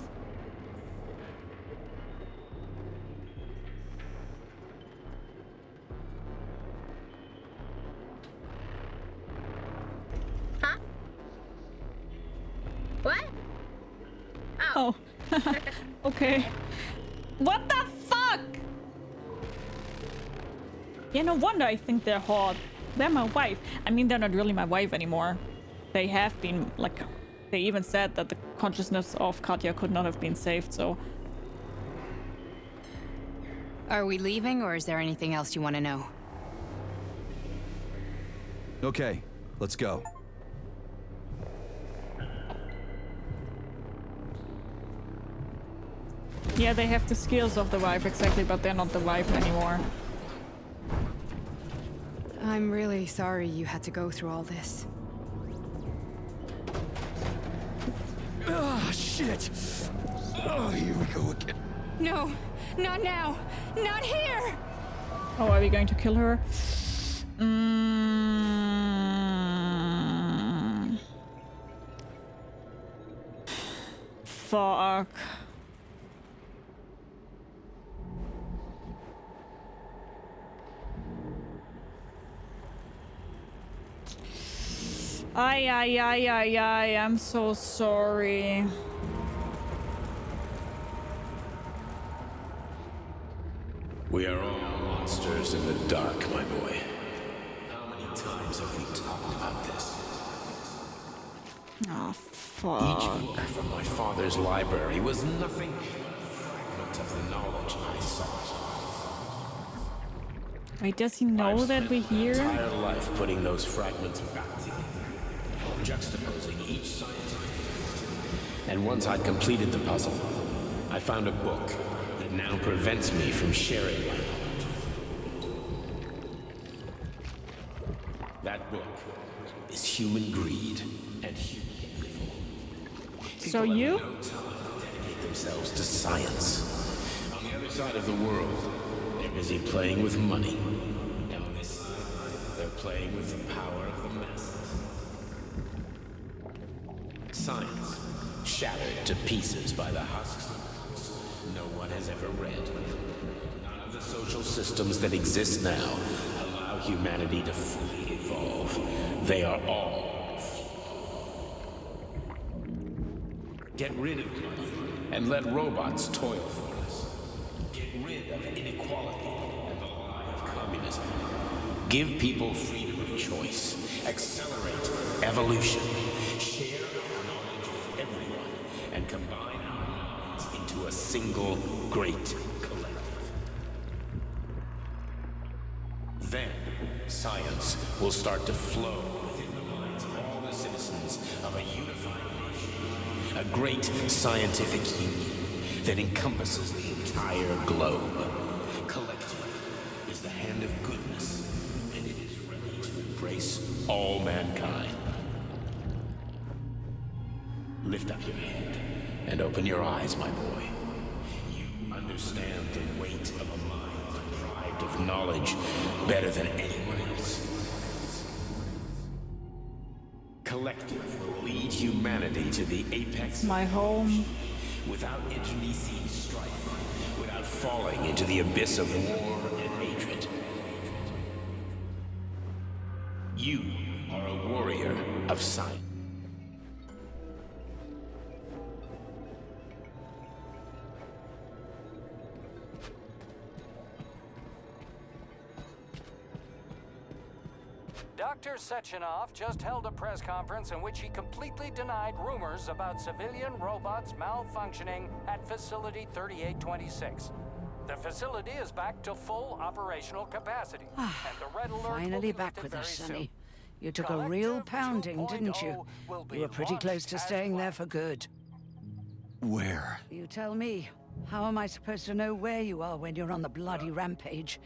Huh? What? Oh. Okay. What the fuck? Yeah, no wonder I think they're hot. They're my wife. I mean, they're not really my wife anymore. They have been, like, they even said that the consciousness of Katya could not have been saved, so... Are we leaving, or is there anything else you want to know? Okay, let's go. Yeah, they have the skills of the wife, exactly, but they're not the wife anymore. I'm really sorry you had to go through all this. Ah, shit! Oh, here we go again. No, not now! Not here! Oh, are we going to kill her? Fuck. Ay, I'm so sorry. We are all monsters in the dark, my boy. How many times have we talked about this? Oh, fuck. Each book from my father's library was nothing but a fragment of the knowledge I sought. Wait, does he know that we're here? I've spent my entire life putting those fragments back together, juxtaposing each scientific fact. And once I'd completed the puzzle, I found a book that now prevents me from sharing my knowledge. That book is Human Greed and Human Evil. So People you? have no time to dedicate themselves to science. On the other side of the world, they're busy playing with money. And on this side, they're playing with the power of the masses. Science, shattered to pieces by the husks of books no one has ever read. None of the social systems that exist now allow humanity to fully evolve. They are all flawed. Get rid of money and let robots toil for us. Get rid of inequality and the lie of communism. Give people freedom of choice. Accelerate evolution. Share our knowledge with everyone and combine our minds into a single great collective. Then, science will start to flow within the minds of all the citizens of a unified nation. A great scientific union that encompasses the entire globe. Collective is the hand of goodness, and it is ready to embrace all mankind. Lift up your head and open your eyes, my boy. You understand the weight of a mind deprived of knowledge better than anyone else. Collective will lead humanity to the apex My home. without internecine strife, without falling into the abyss of war and You are a warrior of science. Dr. Sechenov just held a press conference in which he completely denied rumors about civilian robots malfunctioning at Facility 3826. The facility is back to full operational capacity, and the red alert Finally will be back lifted with very us, soon. Sonny. You took a real pounding, didn't you? You were pretty close to staying there for good. Where? You tell me. How am I supposed to know where you are when you're on the bloody rampage?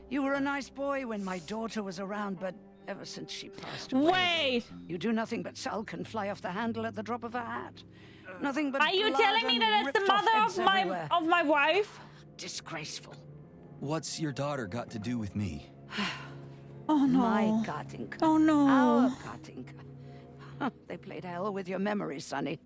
You were a nice boy when my daughter was around, but ever since she passed away... Wait! You do nothing but sulk and fly off the handle at the drop of a hat. Nothing but Are you blood telling me and that it's the ripped off mother heads of my everywhere. wife? Disgraceful. What's your daughter got to do with me? Oh no. My Katinka. Oh no. Our Katinka. They played hell with your memory, Sonny.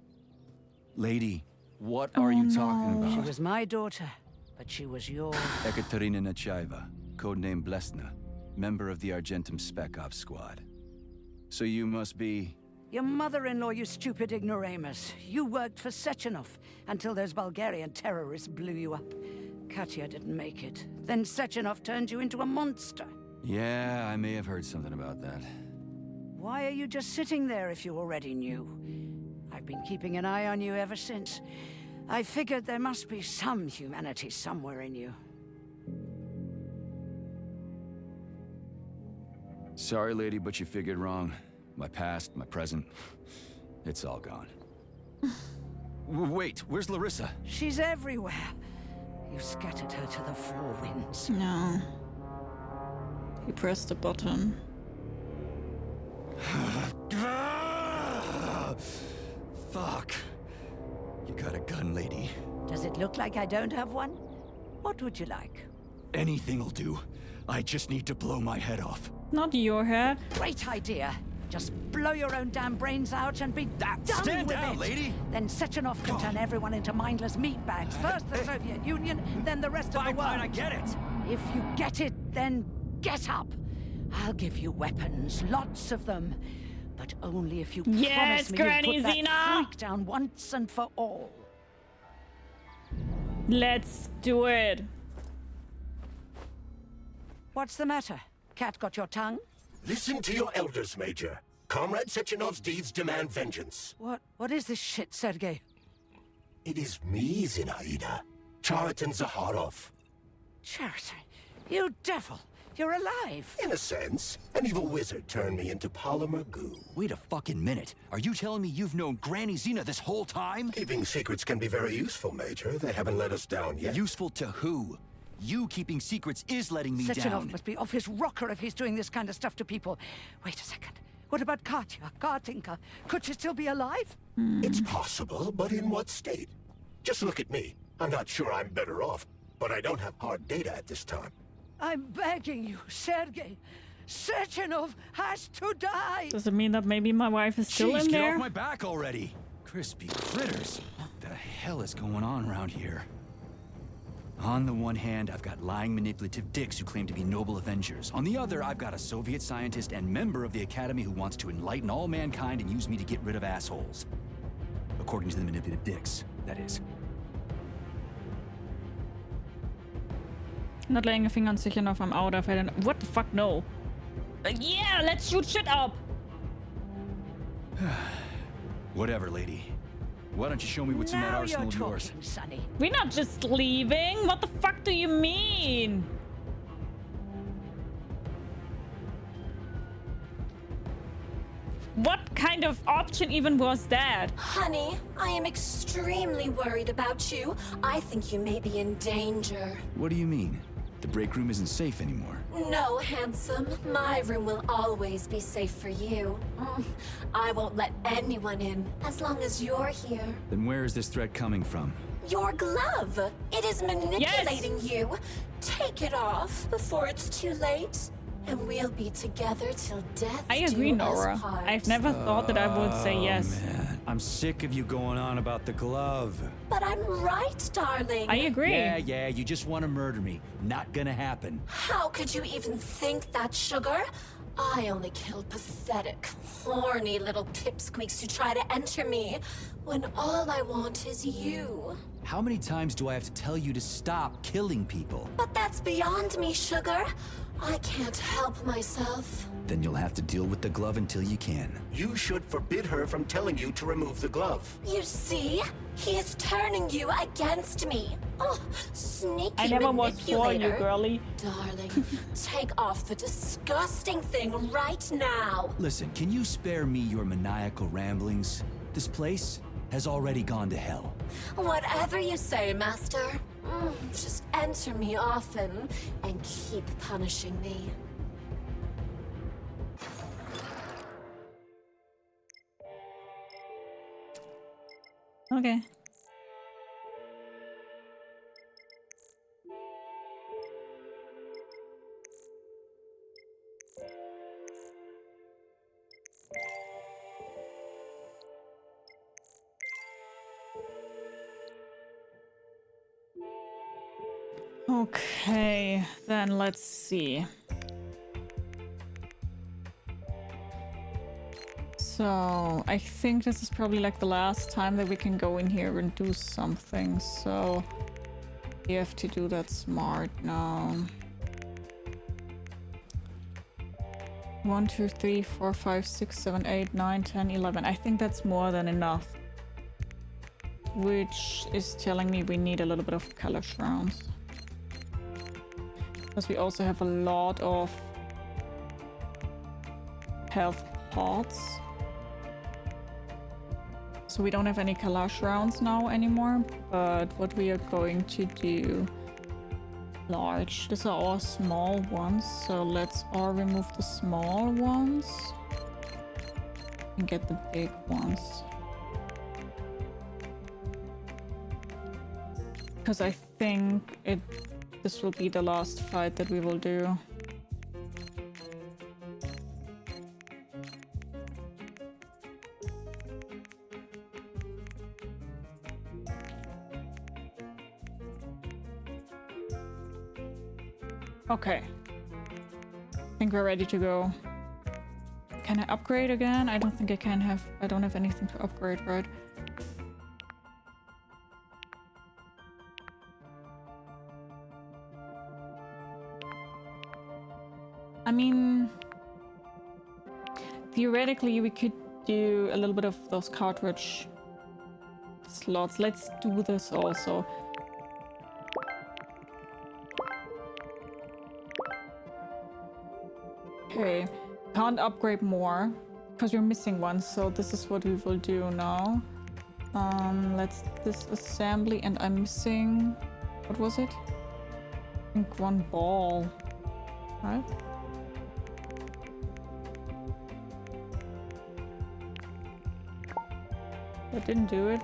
Lady, what are you talking She about? was my daughter, but she was yours. Ekaterina Nechaeva, codename Blesna, member of the Argentum Spec Ops squad. So you must be... Your mother-in-law, you stupid ignoramus. You worked for Sechenov until those Bulgarian terrorists blew you up. Katya didn't make it. Then Sechenov turned you into a monster. Yeah, I may have heard something about that. Why are you just sitting there if you already knew? I've been keeping an eye on you ever since. I figured there must be some humanity somewhere in you. Sorry, lady, but you figured wrong. My past, my present, it's all gone. Wait, where's Larissa? She's everywhere. You scattered her to the four winds. No. He pressed the button. Fuck. You got a gun, lady. Does it look like I don't have one? What would you like? Anything'll do. I just need to blow my head off. Not your head. Great idea. Just blow your own damn brains out and be done Stand with down, it. lady. Then Sechenov can turn everyone into mindless meatbags. First the Soviet Union, then the rest of the world. Fine, I get it. If you get it, then get up. I'll give you weapons, lots of them. But only if you Yes, promise me Granny you'll put Xena. that freak down once and for all. Let's do it. What's the matter? Cat got your tongue? Listen to your elders, Major. Comrade Sechenov's deeds demand vengeance. What is this shit, Sergei? It is me, Zinaida. Chariton Zaharov. Chariton, you devil. You're alive. In a sense, an evil wizard turned me into polymer goo. Wait a fucking minute. Are you telling me you've known Granny Xena this whole time? Keeping secrets can be very useful, Major. They haven't let us down yet. Useful to who? You keeping secrets is letting me Sechenov down. must be off his rocker if he's doing this kind of stuff to people. Wait a second. What about Katya, Katinka? Could she still be alive? It's possible, but in what state? Just look at me. I'm not sure I'm better off, but I don't have hard data at this time. I'm begging you, Sergei. Sechenov has to die. Does it mean that maybe my wife is still Jeez, in get there? off my back already. Crispy critters. What the hell is going on around here? On the one hand, I've got lying, manipulative dicks who claim to be noble avengers. On the other, I've got a Soviet scientist and member of the Academy who wants to enlighten all mankind and use me to get rid of assholes. According to the manipulative dicks, that is. Not laying a finger on Sechenov, I'm out of it. What the fuck, no. Yeah, let's shoot shit up. Whatever, lady. Why don't you show me what's in that Now arsenal you're of yours? talking, Sonny. We're not just leaving. What the fuck do you mean? What kind of option even was that? Honey, I am extremely worried about you. I think you may be in danger. What do you mean? The break room isn't safe anymore. No, handsome. My room will always be safe for you. I won't let anyone in as long as you're here. Then where is this threat coming from? Your glove. It is manipulating you. Take it off before it's too late. And we'll be together till death I agree, do us Nora. part. I've never thought that I would say yes. Man, I'm sick of you going on about the glove. But I'm right, darling. I agree. Yeah, you just want to murder me. Not gonna happen. How could you even think that, sugar? I only kill pathetic, horny little pipsqueaks who try to enter me, when all I want is you. How many times do I have to tell you to stop killing people? But that's beyond me, sugar. I can't help myself. Then you'll have to deal with the glove until you can. You should forbid her from telling you to remove the glove. You see? He is turning you against me. Oh, sneaky I never was for you, manipulator. girly. Darling, take off the disgusting thing right now. Listen, can you spare me your maniacal ramblings? This place has already gone to hell. Whatever you say, Master. Just enter me often and keep punishing me. Okay. Okay, then let's see. So, I think this is probably like the last time that we can go in here and do something, so we have to do that smart now. 1, 2, 3, 4, 5, 6, 7, 8, 9, 10, 11. I think that's more than enough. Which is telling me we need a little bit of color rounds. Because we also have a lot of health pots. So we don't have any kalash rounds now anymore, but what we are going to do... Large. These are all small ones, so let's all remove the small ones and get the big ones. Because I think this will be the last fight that we will do. Okay. I think we're ready to go. Can I upgrade again? I don't think I can have... I don't have anything to upgrade, right? I mean... Theoretically, we could do a little bit of those cartridge slots. Let's do this also. Okay, can't upgrade more because we're missing one, so this is what we will do now. Let's disassembly, and I'm missing, what was it? I think one ball, right? That didn't do it.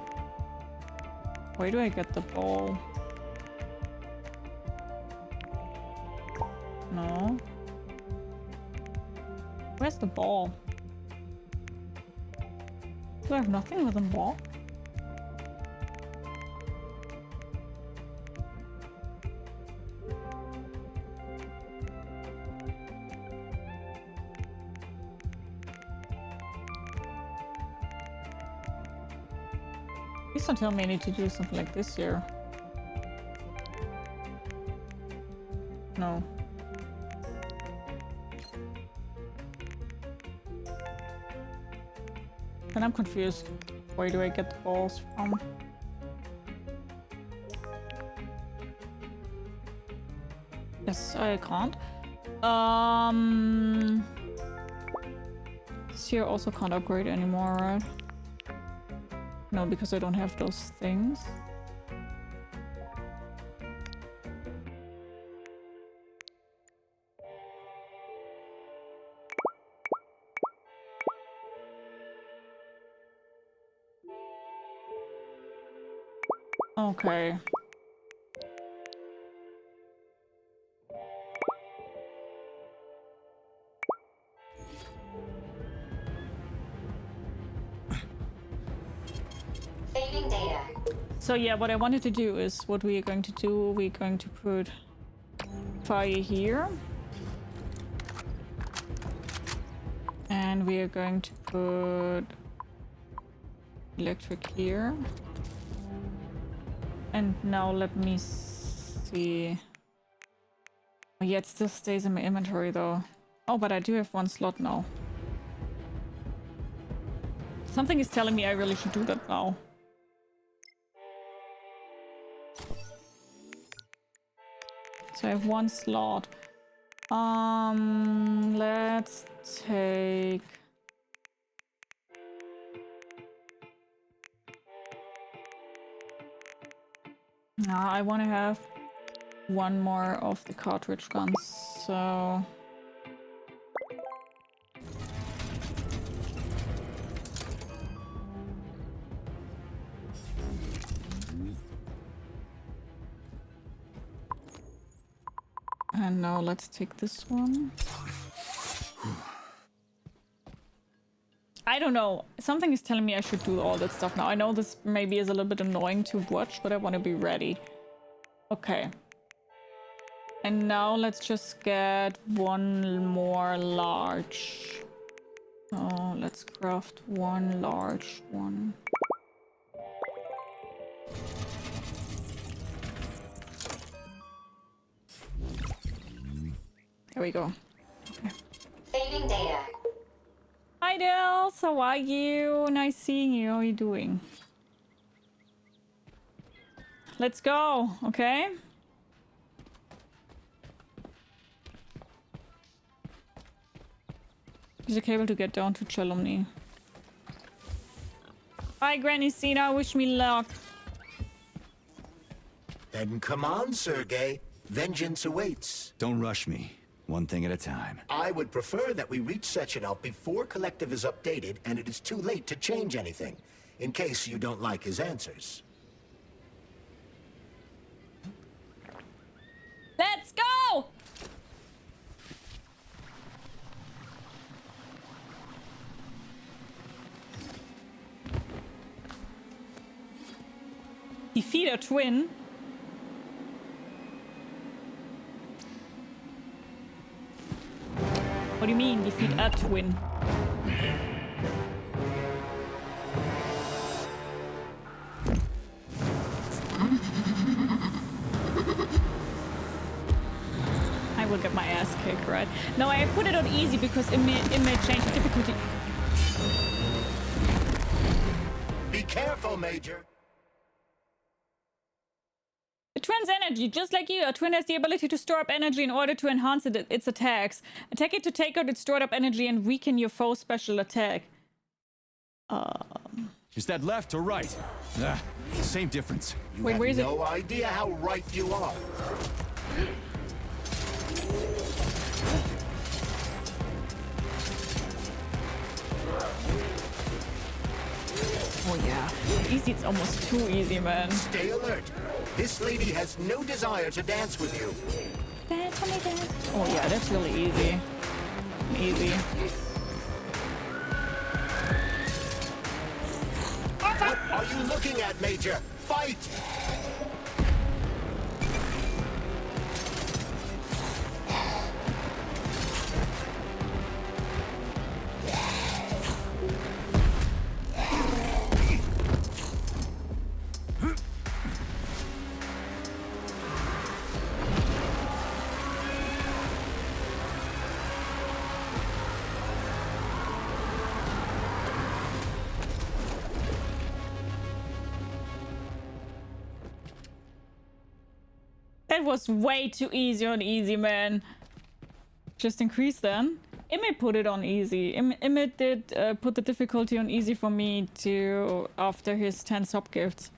Where do I get the ball? No. Where's the ball? Do I have nothing with a ball? Please don't tell me I need to do something like this here. No. And I'm confused. Where do I get the balls from? Yes, I can't. This here also can't upgrade anymore, right? No, because I don't have those things. Okay. Saving data. So yeah, what I wanted to do is what we are going to do. We're going to put fire here. And we are going to put electric here. And now let me see. Oh, yeah, it still stays in my inventory though. Oh, but I do have one slot now. Something is telling me I really should do that now. So I have one slot. Let's take... No, I want to have one more of the cartridge guns, so... And now let's take this one. I don't know. Something is telling me I should do all that stuff now. I know this maybe is a little bit annoying to watch, but I want to be ready. Okay. And now let's just get one more large. Oh, let's craft one large one. There we go. Okay. Saving data. Hi Dels, how are you? Nice seeing you. How are you doing? Let's go, okay? Is it able to get down to Chalumni? Bye, Granny Cena. Wish me luck. Then come on, Sergei. Vengeance awaits. Don't rush me. One thing at a time. I would prefer that we reach Sechenov before Collective is updated and it is too late to change anything, in case you don't like his answers. Let's go! Defeat a twin. What do you mean, defeat a twin? I will get my ass kicked, right? No, I put it on easy because it may change the difficulty. Be careful, Major. A twin's energy, just like you, a twin has the ability to store up energy in order to enhance its attacks. Attack it to take out its stored up energy and weaken your foe's special attack. Is that left or right? Same difference. You have no idea how right you are. Oh yeah, easy, it's almost too easy, man. Stay alert. This lady has no desire to dance with you. Dance for me, dance. Oh yeah, that's really easy. Easy. What are you looking at, Major? Fight! That was way too easy on easy, man. Just increase then. Emmett put it on easy. Emmett did put the difficulty on easy for me to after his 10 sub gifts.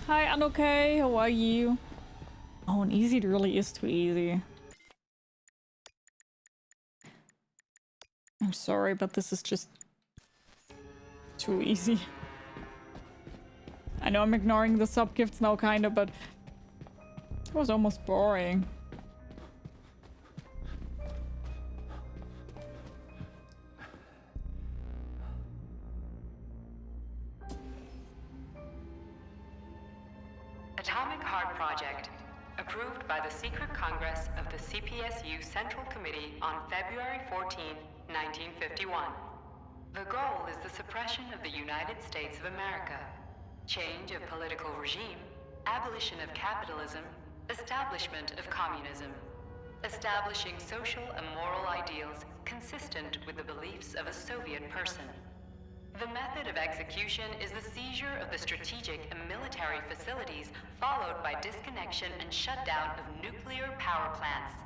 Hi, Anoke. How are you? Oh, and easy really is too easy. I'm sorry, but this is just too easy. I know I'm ignoring the sub gifts now, kinda, but it was almost boring. Atomic Heart Project, approved by the Secret Congress of the CPSU Central Committee on February 14, 1951. The goal is the suppression of the United States of America, change of political regime, abolition of capitalism, establishment of communism, establishing social and moral ideals consistent with the beliefs of a Soviet person. The method of execution is the seizure of the strategic and military facilities, followed by disconnection and shutdown of nuclear power plants.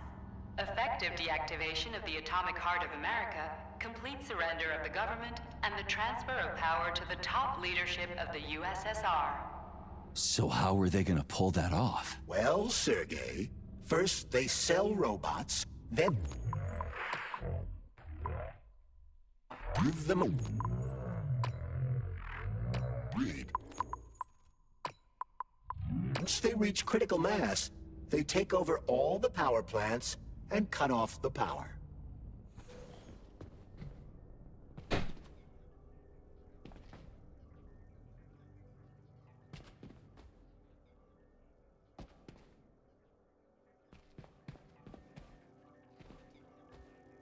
Effective deactivation of the Atomic Heart of America, complete surrender of the government, and the transfer of power to the top leadership of the USSR. So how are they gonna pull that off? Well, Sergei, first they sell robots, then move them. Once they reach critical mass, they take over all the power plants and cut off the power.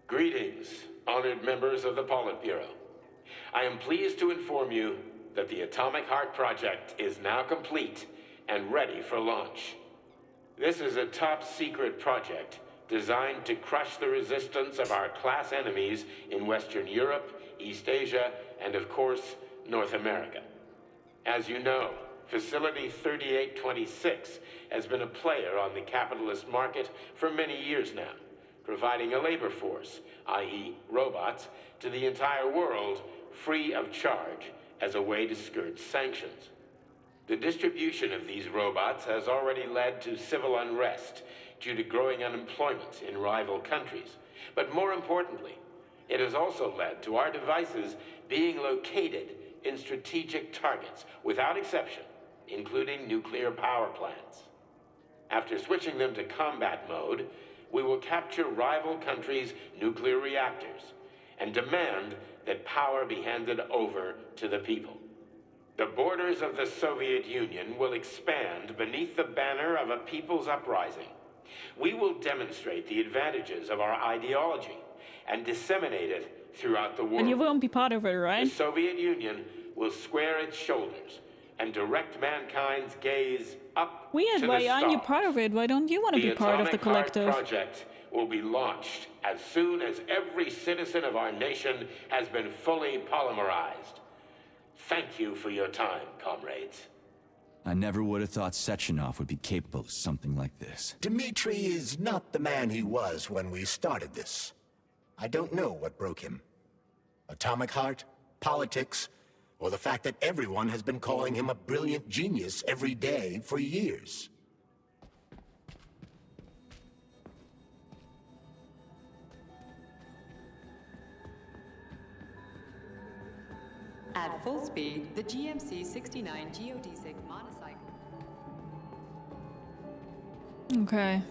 Greetings, honored members of the Politburo. I am pleased to inform you that the Atomic Heart Project is now complete and ready for launch. This is a top-secret project designed to crush the resistance of our class enemies in Western Europe, East Asia, and of course, North America. As you know, Facility 3826 has been a player on the capitalist market for many years now, providing a labor force, i.e. robots, to the entire world free of charge as a way to skirt sanctions. The distribution of these robots has already led to civil unrest due to growing unemployment in rival countries. But more importantly, it has also led to our devices being located in strategic targets, without exception, including nuclear power plants. After switching them to combat mode, we will capture rival countries' nuclear reactors and demand that power be handed over to the people. The borders of the Soviet Union will expand beneath the banner of a people's uprising. We will demonstrate the advantages of our ideology and disseminate it throughout the world. And you won't be part of it, right? The Soviet Union will square its shoulders and direct mankind's gaze up Weird, to the why aren't you stars. part of it? Why don't you want to be part of the collective? The Atomic Heart Project will be launched as soon as every citizen of our nation has been fully polymerized. Thank you for your time, comrades. I never would have thought Sechenov would be capable of something like this. Dmitri is not the man he was when we started this. I don't know what broke him. Atomic Heart, politics, or the fact that everyone has been calling him a brilliant genius every day for years. At full speed, the GMC 69 geodesic monocycle. Okay.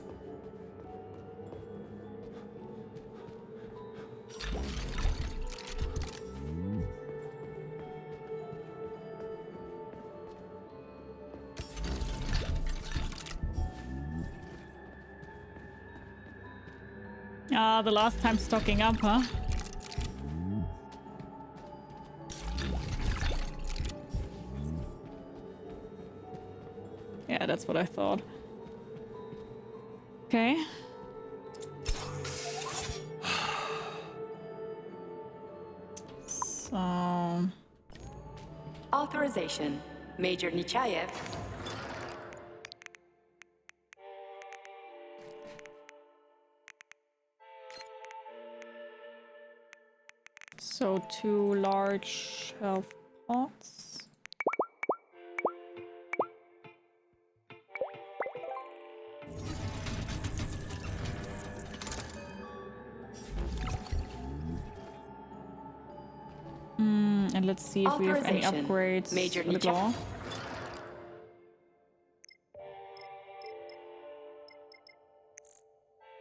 Ah, the last time stocking up, huh? Yeah, that's what I thought. Okay. So... Authorization. Major Nechayev. So 2 large health pots. And let's see if we have any upgrades Major for the claw.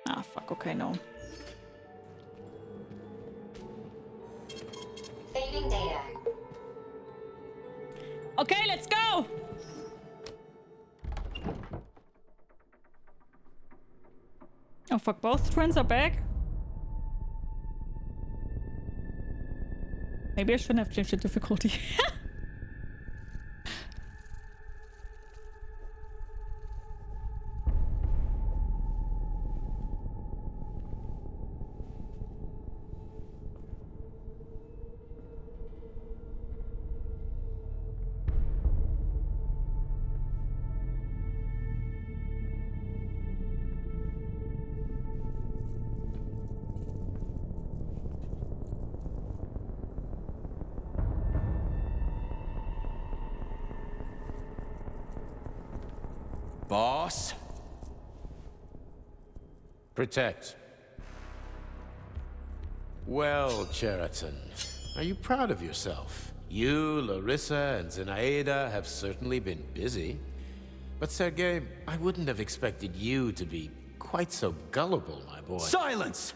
Ah, fuck, okay, no. Saving data. Okay, let's go! Oh fuck, both twins are back? Maybe I shouldn't have changed the difficulty. Boss? Protect. Well, Cheriton, are you proud of yourself? You, Larissa, and Zenaida have certainly been busy. But Sergei, I wouldn't have expected you to be quite so gullible, my boy. Silence!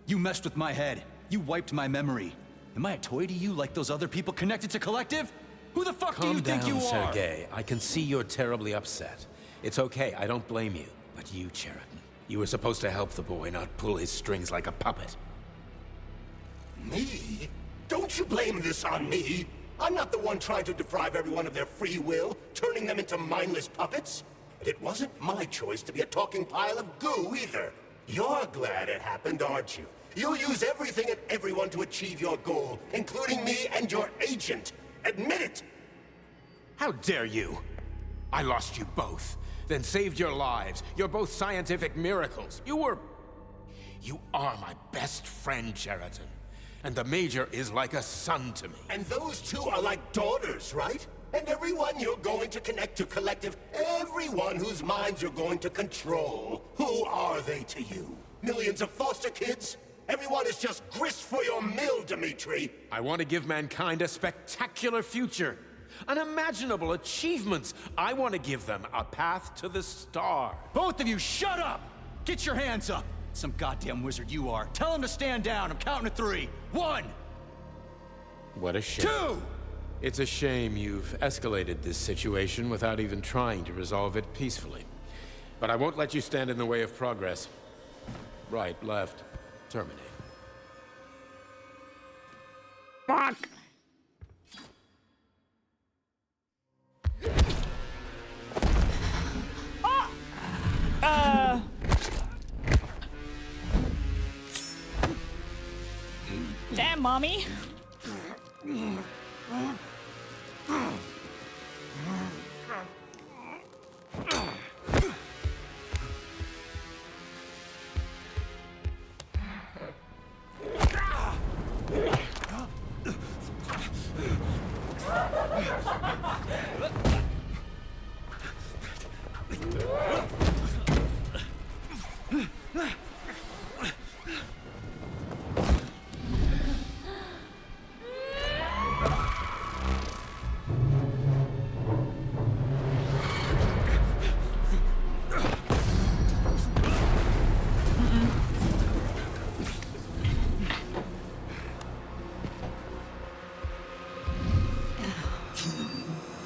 You messed with my head. You wiped my memory. Am I a toy to you like those other people connected to Collective? Who the fuck do you think you are? Calm down, Sergei. I can see you're terribly upset. It's okay, I don't blame you. But you, Cheriton, you were supposed to help the boy, not pull his strings like a puppet. Me? Don't you blame this on me? I'm not the one trying to deprive everyone of their free will, turning them into mindless puppets. And it wasn't my choice to be a talking pile of goo either. You're glad it happened, aren't you? You'll use everything and everyone to achieve your goal, including me and your agent. Admit it! How dare you? I lost you both, then saved your lives. You're both scientific miracles. You are my best friend, Cheriton. And the Major is like a son to me. And those two are like daughters, right? And everyone you're going to connect to Collective, everyone whose minds you're going to control. Who are they to you? Millions of foster kids? Everyone is just grist for your mill, Dimitri. I want to give mankind a spectacular future. Unimaginable achievements. I want to give them a path to the star. Both of you, shut up! Get your hands up! Some goddamn wizard you are. Tell him to stand down. I'm counting to 3. 1! What a shame. 2! It's a shame you've escalated this situation without even trying to resolve it peacefully. But I won't let you stand in the way of progress. Right, left, terminate. Fuck! Damn, mommy.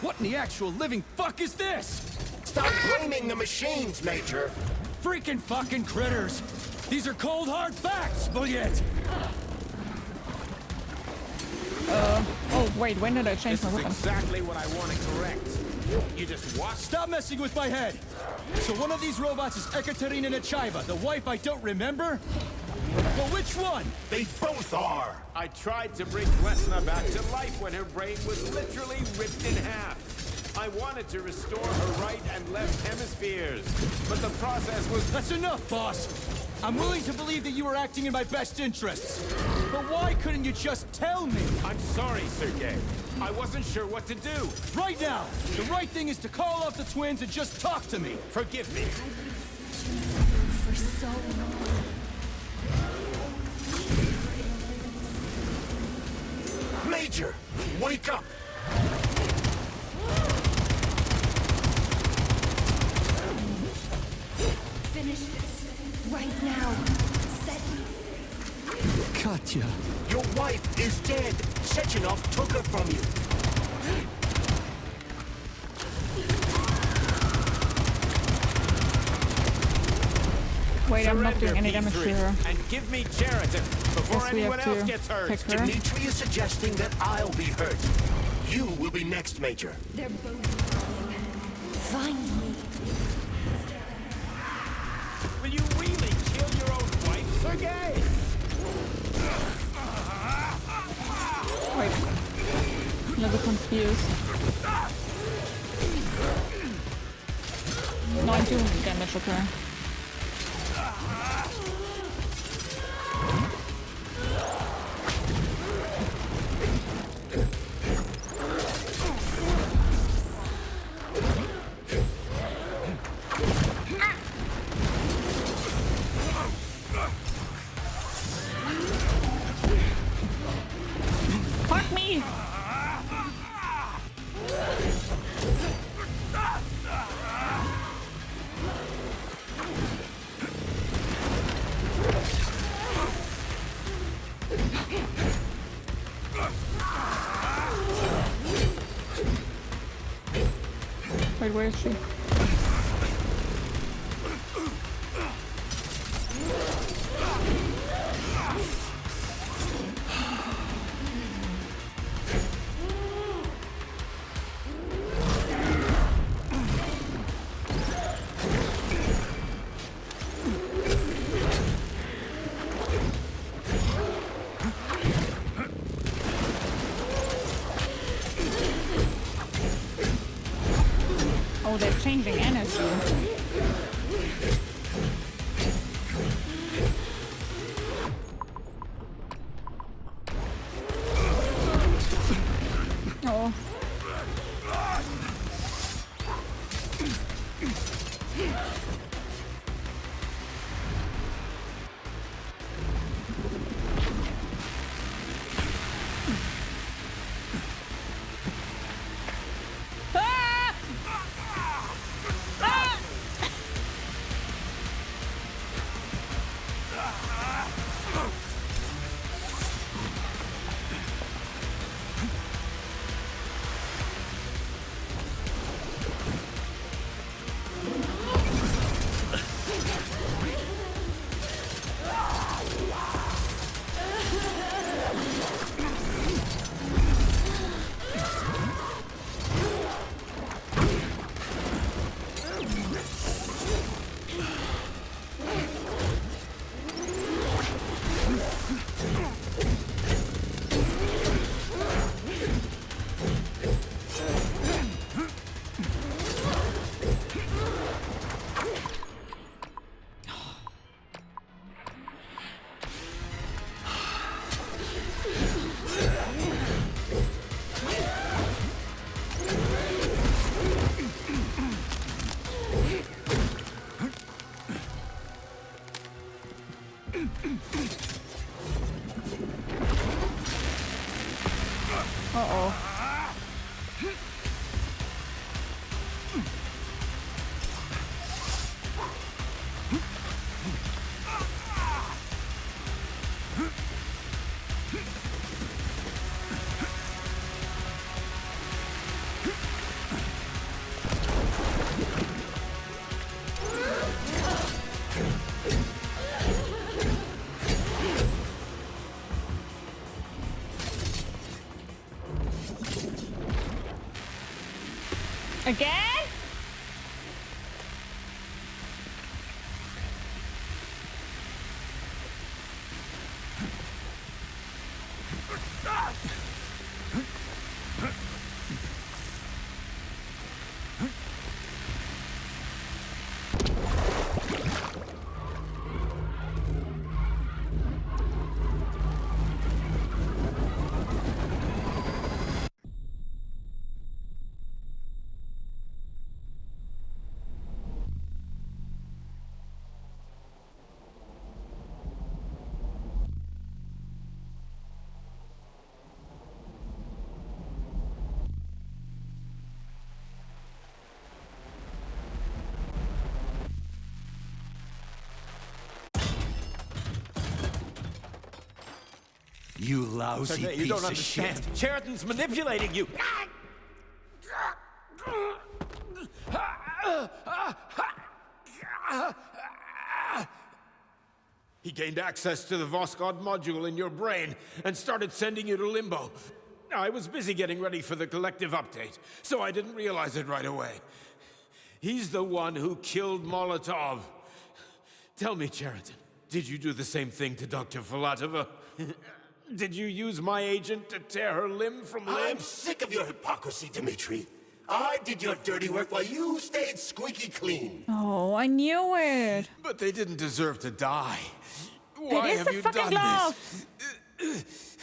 What in the actual living fuck is this? Stop blaming the machines, Major. Freaking fucking critters! These are cold hard facts, Bulliet! Oh wait, when did I change my This is weapon? exactly what I want to correct. You just watch. Stop messing with my head! So one of these robots is Ekaterina Nechaeva, the wife I don't remember? Well, which one? They both are. I tried to bring Glesna back to life when her brain was literally ripped in half. I wanted to restore her right and left hemispheres, but the process was... That's enough, boss! I'm willing to believe that you were acting in my best interests. But why couldn't you just tell me? I'm sorry, Sergei. I wasn't sure what to do. Right now, the right thing is to call off the twins and just talk to me. Forgive me. For so long. Major, wake up! Finish this right now. Set me. Katya. Your wife is dead. Sechenov took her from you. Wait, I'm not doing any damage to her. And give me Cheriton before Guess we anyone have else to gets hurt. pick her. Dimitri is suggesting that I'll be hurt. You will be next, Major. They're both dying. Find me. Will you really kill your own wife, Sergei? Wait. I'm a little confused. No, I'm doing damage, okay. Fuck me! Wait, where is she? Oh, they're changing energy. Oh. Ah! Ah! Uh-oh. Again? You lousy Sergei, you piece don't of understand. shit. Sheraton's manipulating you. He gained access to the Voskhod module in your brain and started sending you to limbo. I was busy getting ready for the collective update, so I didn't realize it right away. He's the one who killed Molotov. Tell me, Sheraton, did you do the same thing to Dr. Filatova? Did you use my agent to tear her limb from limb? I'm sick of your hypocrisy, Dmitri. I did your dirty work while you stayed squeaky clean. Oh, I knew it. But they didn't deserve to die. It Why is have the you fucking done glove. this?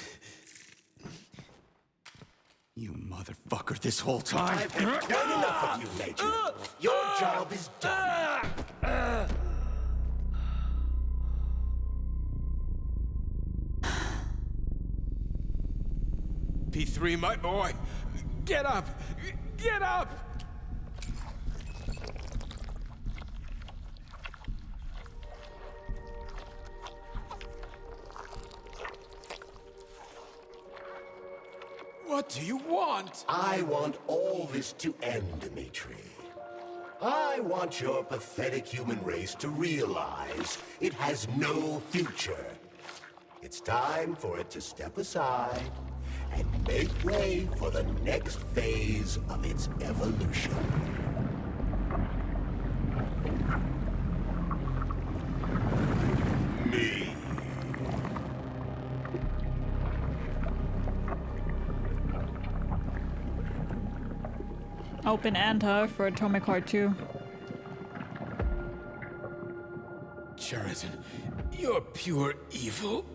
You motherfucker this whole time. I've had quite enough of you, Major. Your job is done. P3, my boy. Get up! Get up! What do you want? I want all this to end, Dmitri. I want your pathetic human race to realize it has no future. It's time for it to step aside and make way for the next phase of its evolution. Me. Open enter for Atomic Heart 2. Sheraton, you're pure evil.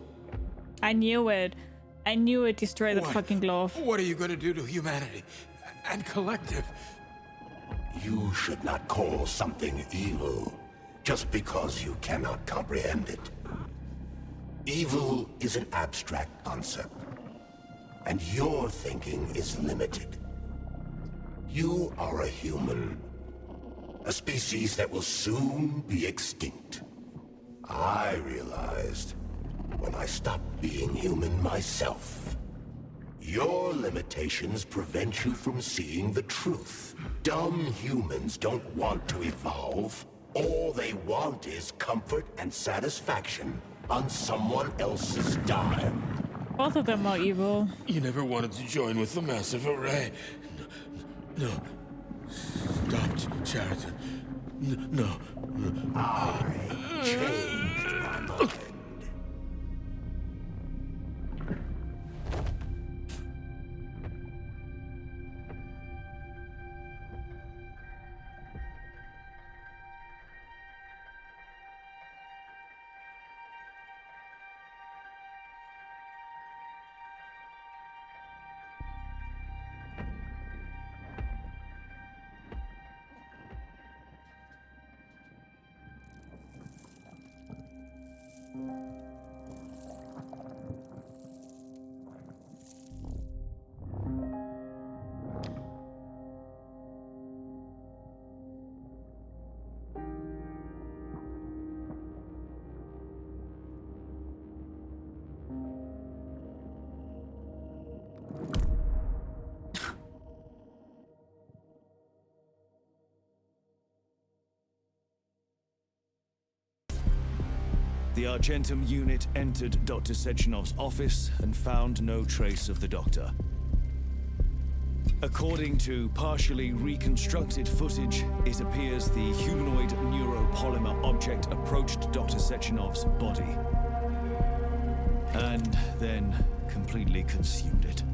I knew it. I knew it. Destroy that fucking glove. What are you gonna do to humanity and collective? You should not call something evil just because you cannot comprehend it. Evil is an abstract concept, and your thinking is limited. You are a human, a species that will soon be extinct. I realized when I stopped being human myself. Your limitations prevent you from seeing the truth. Dumb humans don't want to evolve. All they want is comfort and satisfaction on someone else's dime. Both of them are evil. You never wanted to join with the massive array. No. Stopped, Sheraton. No. I changed my mind. The Argentum unit entered Dr. Sechenov's office and found no trace of the doctor. According to partially reconstructed footage, it appears the humanoid neuropolymer object approached Dr. Sechenov's body and then completely consumed it.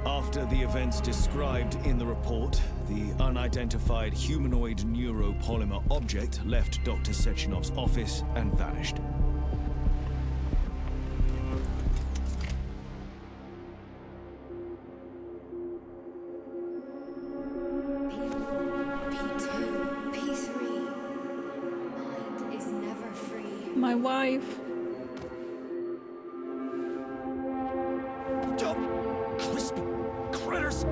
After the events described in the report, the unidentified humanoid neuropolymer object left Dr. Sechenov's office and vanished. P2, P3. Mind is never free. My wife. Dumb, crispy critters!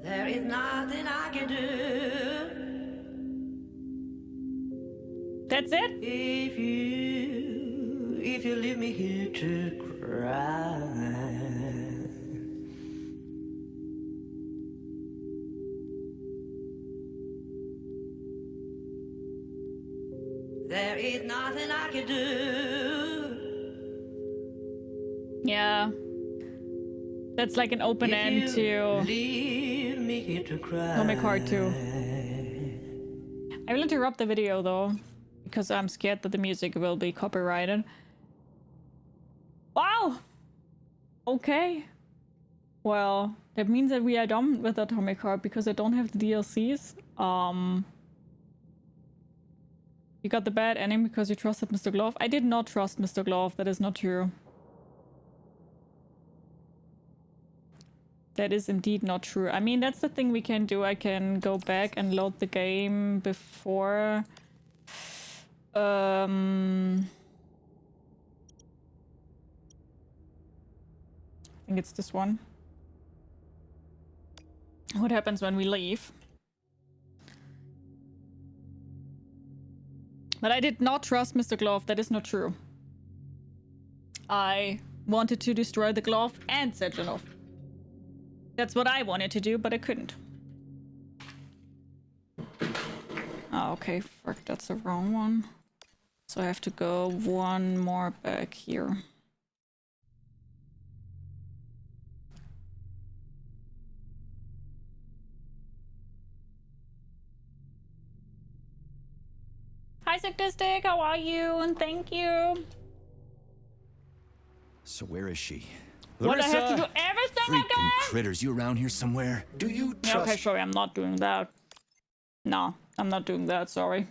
There is nothing I can do. That's it? If you leave me here to cry. There is nothing I can do. Yeah. That's like an open end to Atomic Heart 2. I will interrupt the video though, because I'm scared that the music will be copyrighted. Wow! Okay. Well, that means that we are done with Atomic Heart because I don't have the DLCs. You got the bad ending because you trusted Mr. Glove. I did not trust Mr. Glove. That is not true. That is indeed not true. I mean, that's the thing we can do. I can go back and load the game before... I think it's this one. What happens when we leave? But I did not trust Mr. Glove. That is not true. I wanted to destroy the glove and Sechenov. That's what I wanted to do, but I couldn't. Oh, okay, fuck, that's the wrong one. So I have to go one more back here. Hi, Sadistic, how are you? And thank you. So where is she? What, I have to do everything Freaking again? critters, you around here somewhere? Do you Yeah, trust... okay, sorry, I'm not doing that. No, I'm not doing that, sorry.